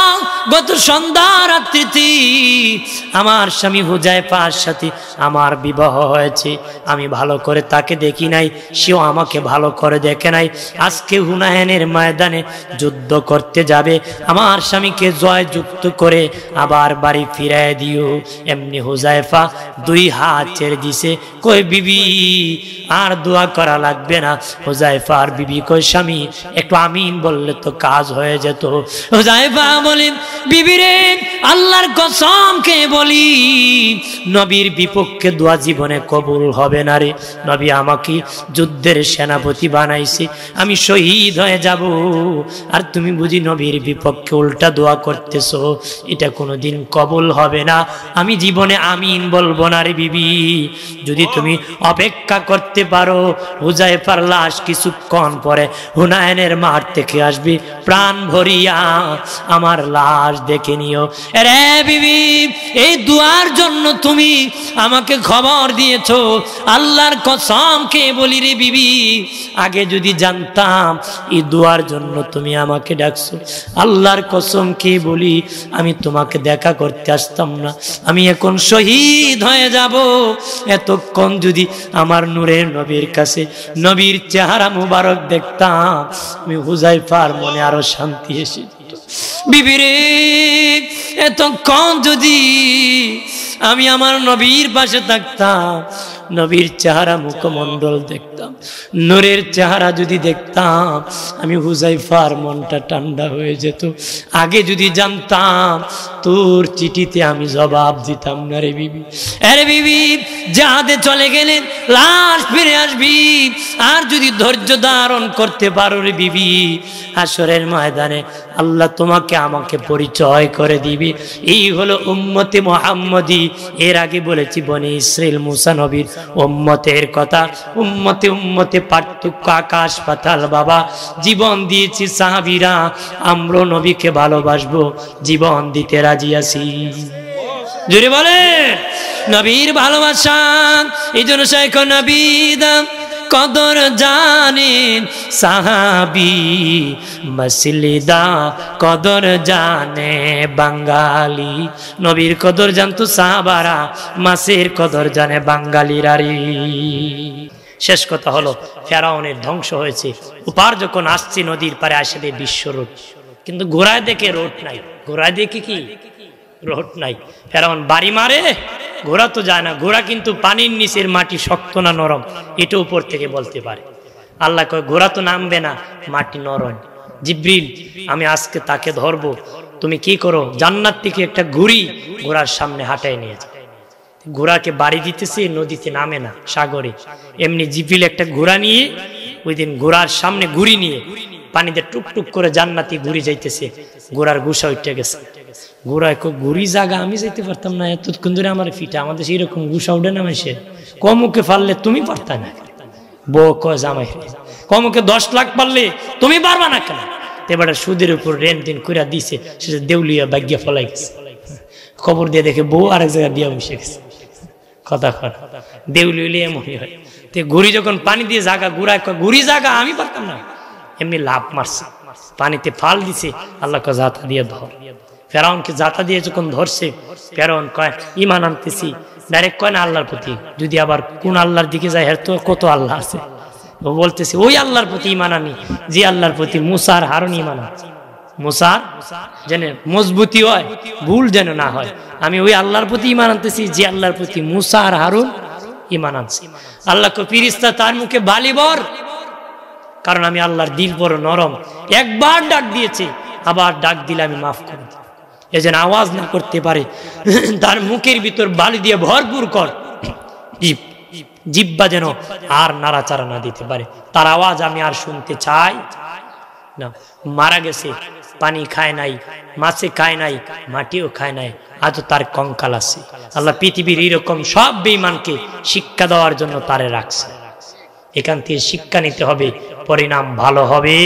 গত সন্ধ্যা রাত্রিতে আমার স্বামী হুযায়ফার সাথে আমার বিবাহ হয়েছে, আমি ভালো করে তাকে দেখি নাই, সেও আমাকে ভালো করে দেখে নাই, আজকে হুনায়নের ময়দানে যুদ্ধ করতে যাবে, আমার স্বামীকে জয়যুক্ত করে আবার বাড়ি ফিরায় দিও। এমনি হুযায়ফা দুই হাত ছেড়ে দিছে, কই বিবি আর দোয়া করা লাগবে না। হুযায়ফার বিবি কই, স্বামী একটু আমিন বললে তো কাজ হয়ে যেত। হুযায়ফা বলেন, বিবি রে আল্লাহর কসম কে বলি নবীর বিপক্ষে দোয়া জীবনে কবুল হবে না রে, নবী আমাকে যুদ্ধের সেনাপতি বানাইছে, আমি শহীদ হয়ে যাব, আর তুমি বুঝি নবীর বিপক্ষে উল্টা দোয়া করতেছো, এটা কোনোদিন কবুল হবে না। আমি জীবনে আমিন বলবো না রে বিবি। যদি তুমি অপেক্ষা করতে পারো, হুযায়ফার লাশ কিছুক্ষণ পরে হুনায়নের মাঠ থেকে আসবে, প্রাণ ভরিয়া আমার লাশ দেখে নিও। রে বিবি, এই দুয়ার জন্য তুমি আমাকে খবর দিয়েছো, আল্লাহর কসম কে বলি রে বিবি, আগে যদি জানতাম এই দুয়ার জন্য তুমি আমাকে ডাকছো, আল্লাহর কসম কে বলি আমি তোমাকে দেখা করতে আসতাম না। আমি এখন শহীদ হয়ে যাব। এতক্ষণ যদি আমার নূরের নবীর কাছে নবীর চেহারা মুবারক দেখতাম, আমি হুযায়ফার মনে আরো শান্তি এসে যেত। বিবি রে, এতক্ষণ যদি আমি আমার নবীর পাশে থাকতাম, নবীর চেহারা মুখমণ্ডল দেখতাম, নূরের চেহারা যদি দেখতাম, আমি হুযায়ফার মনটা ঠান্ডা হয়ে যেত। আগে যদি জানতাম তোর চিঠিতে আমি জবাব দিতাম না রে বিবি। আরে বিবি, জাহাজে চলে গেলে লাশ ফিরে আসবি, আর যদি ধৈর্য ধারণ করতে পারো রে বিবি, হাসরের ময়দানে আল্লাহ তোমাকে আমাকে পরিচয় করে দিবি। এই হলো উম্মতে মুহাম্মদী। এর আগে বলেছি বনি ইসরাইল মুসা নবীর উম্মতের কথা। উম্মতে উম্মতে পার্থক্য আকাশ পাতাল বাবা। জীবন দিয়েছি সাহাবীরা, আমরা নবীকে ভালোবাসবো, জীবন দিতে রাজি আছি। জোরে বলে নবীর ভালোবাসা। এই জন্য শেখ নবীদা কদর জানেন সাহাবী, মসলিদা কদর জানে বাঙালি। নবীর কদর জানতো সাহাবারা, মাসের কদর জানে বাঙালিরা রে। শেষ কথা হলো, ফেরাউনের ধ্বংস হয়েছে। উপার যখন আসছে নদীর পারে আসলে বিশ্ব রোড, কিন্তু ঘোড়ায় দেখে রোড নাই। ঘোড়ায় দেখে কি রোড নাই। ফেরাউন বাড়ি মারে, ঘোড়া তো যায় না। ঘোড়া কিন্তু পানির নিচের মাটি শক্ত না নরম, এটা উপর থেকে বলতে পারে। আল্লাহ কয় ঘোড়া তো নামবে না, মাটি নরম। জিব্রিল, আমি আজকে তাকে ধরবো, তুমি কি করো, জান্নাত থেকে একটা ঘুড়ি ঘোড়ার সামনে হাঁটায় নিয়ে যাও। ঘোড়াকে বাড়ি দিতেছে, নদীতে নামে না, সাগরে। এমনি জিব্রিল একটা ঘোড়া নিয়ে, ওই দিন ঘোড়ার সামনে ঘুড়ি নিয়ে পানিতে টুকটুক করে জান্নাতি ঘুড়ি যাইতেছে। ঘোড়ার গুসা উঠে গেছে। ঘোড়ায় ঘুরি জায়গা আমি যাইতে পারতাম না, এতক্ষণ ধরে আমার ফিটা। আমাদের সেইরকম গুসা উঠে না মাসে, কমুকে পারলে তুমি পারতা না। বউ কয় জামাই, কমুকে 10 লাখ পারলে তুমি পারবা না কেন? এবার সুদের উপর রেন দিন কইরা দিছে, সেটা দেউলিয়া বাগ্যা ফলাই গেছে। খবর দিয়ে দেখে বউ আরেক জায়গায় বিয়া বসে গেছে। কথা কর দেউলি হইলে এমনই হয়। তে ঘুরি যখন পানি দিয়ে জাগা, ঘুরায় কয় ঘুরি জাগা আমি পারতাম না, এমনি লাভ মারছে, পানিতে ফাল দিছে। আল্লাহ কয় জাতা দিয়ে ধর। ফেরাউনকে জাতা দিয়ে যখন ধরছে, ফেরাউন কয় ঈমান আনতেছি, ডাইরেক্ট কয় না আল্লাহর প্রতি। যদি আবার কোন আল্লাহর দিকে যায়, এর তো কত আল্লাহ আছে। ও বলতেছে ওই আল্লাহর প্রতি ঈমান আনি যে আল্লাহর প্রতি মুসা আর হারুন ঈমান আনছে। মুসার যেন মজবুতি হয়, ভুল যেন না হয়। আমি ওই আল্লাহর প্রতি ঈমান আনতেছি যে আল্লাহর প্রতি মুসা আর হারুন ঈমান আনছে। আল্লাহ কয় ফেরেশতা তার মুখে বালি ভর, কারণ আমি আল্লাহর দিল বড় নরম। একবার ডাক দিয়েছে, আবার ডাক দিলে আমি মাফ করে দিই। এ যেন আওয়াজ না করতে পারে, তার মুখের ভিতর বালি দিয়ে ভরপুর কর, জিহ্বা যেন আর নাড়াচাড়া না দিতে পারে। তার আওয়াজ আমি আর শুনতে চাই না। মারা গেছে, পানি খায় নাই, মাছে খায় নাই, মাটিও খায় নাই, আজ তার কঙ্কাল আছে। আল্লাহ পৃথিবীর এরকম সব বেঈমানকে শিক্ষা দেওয়ার জন্য তারে রাখছে। এখান থেকে শিক্ষা নিতে হবে, পরিণাম ভালো হবে।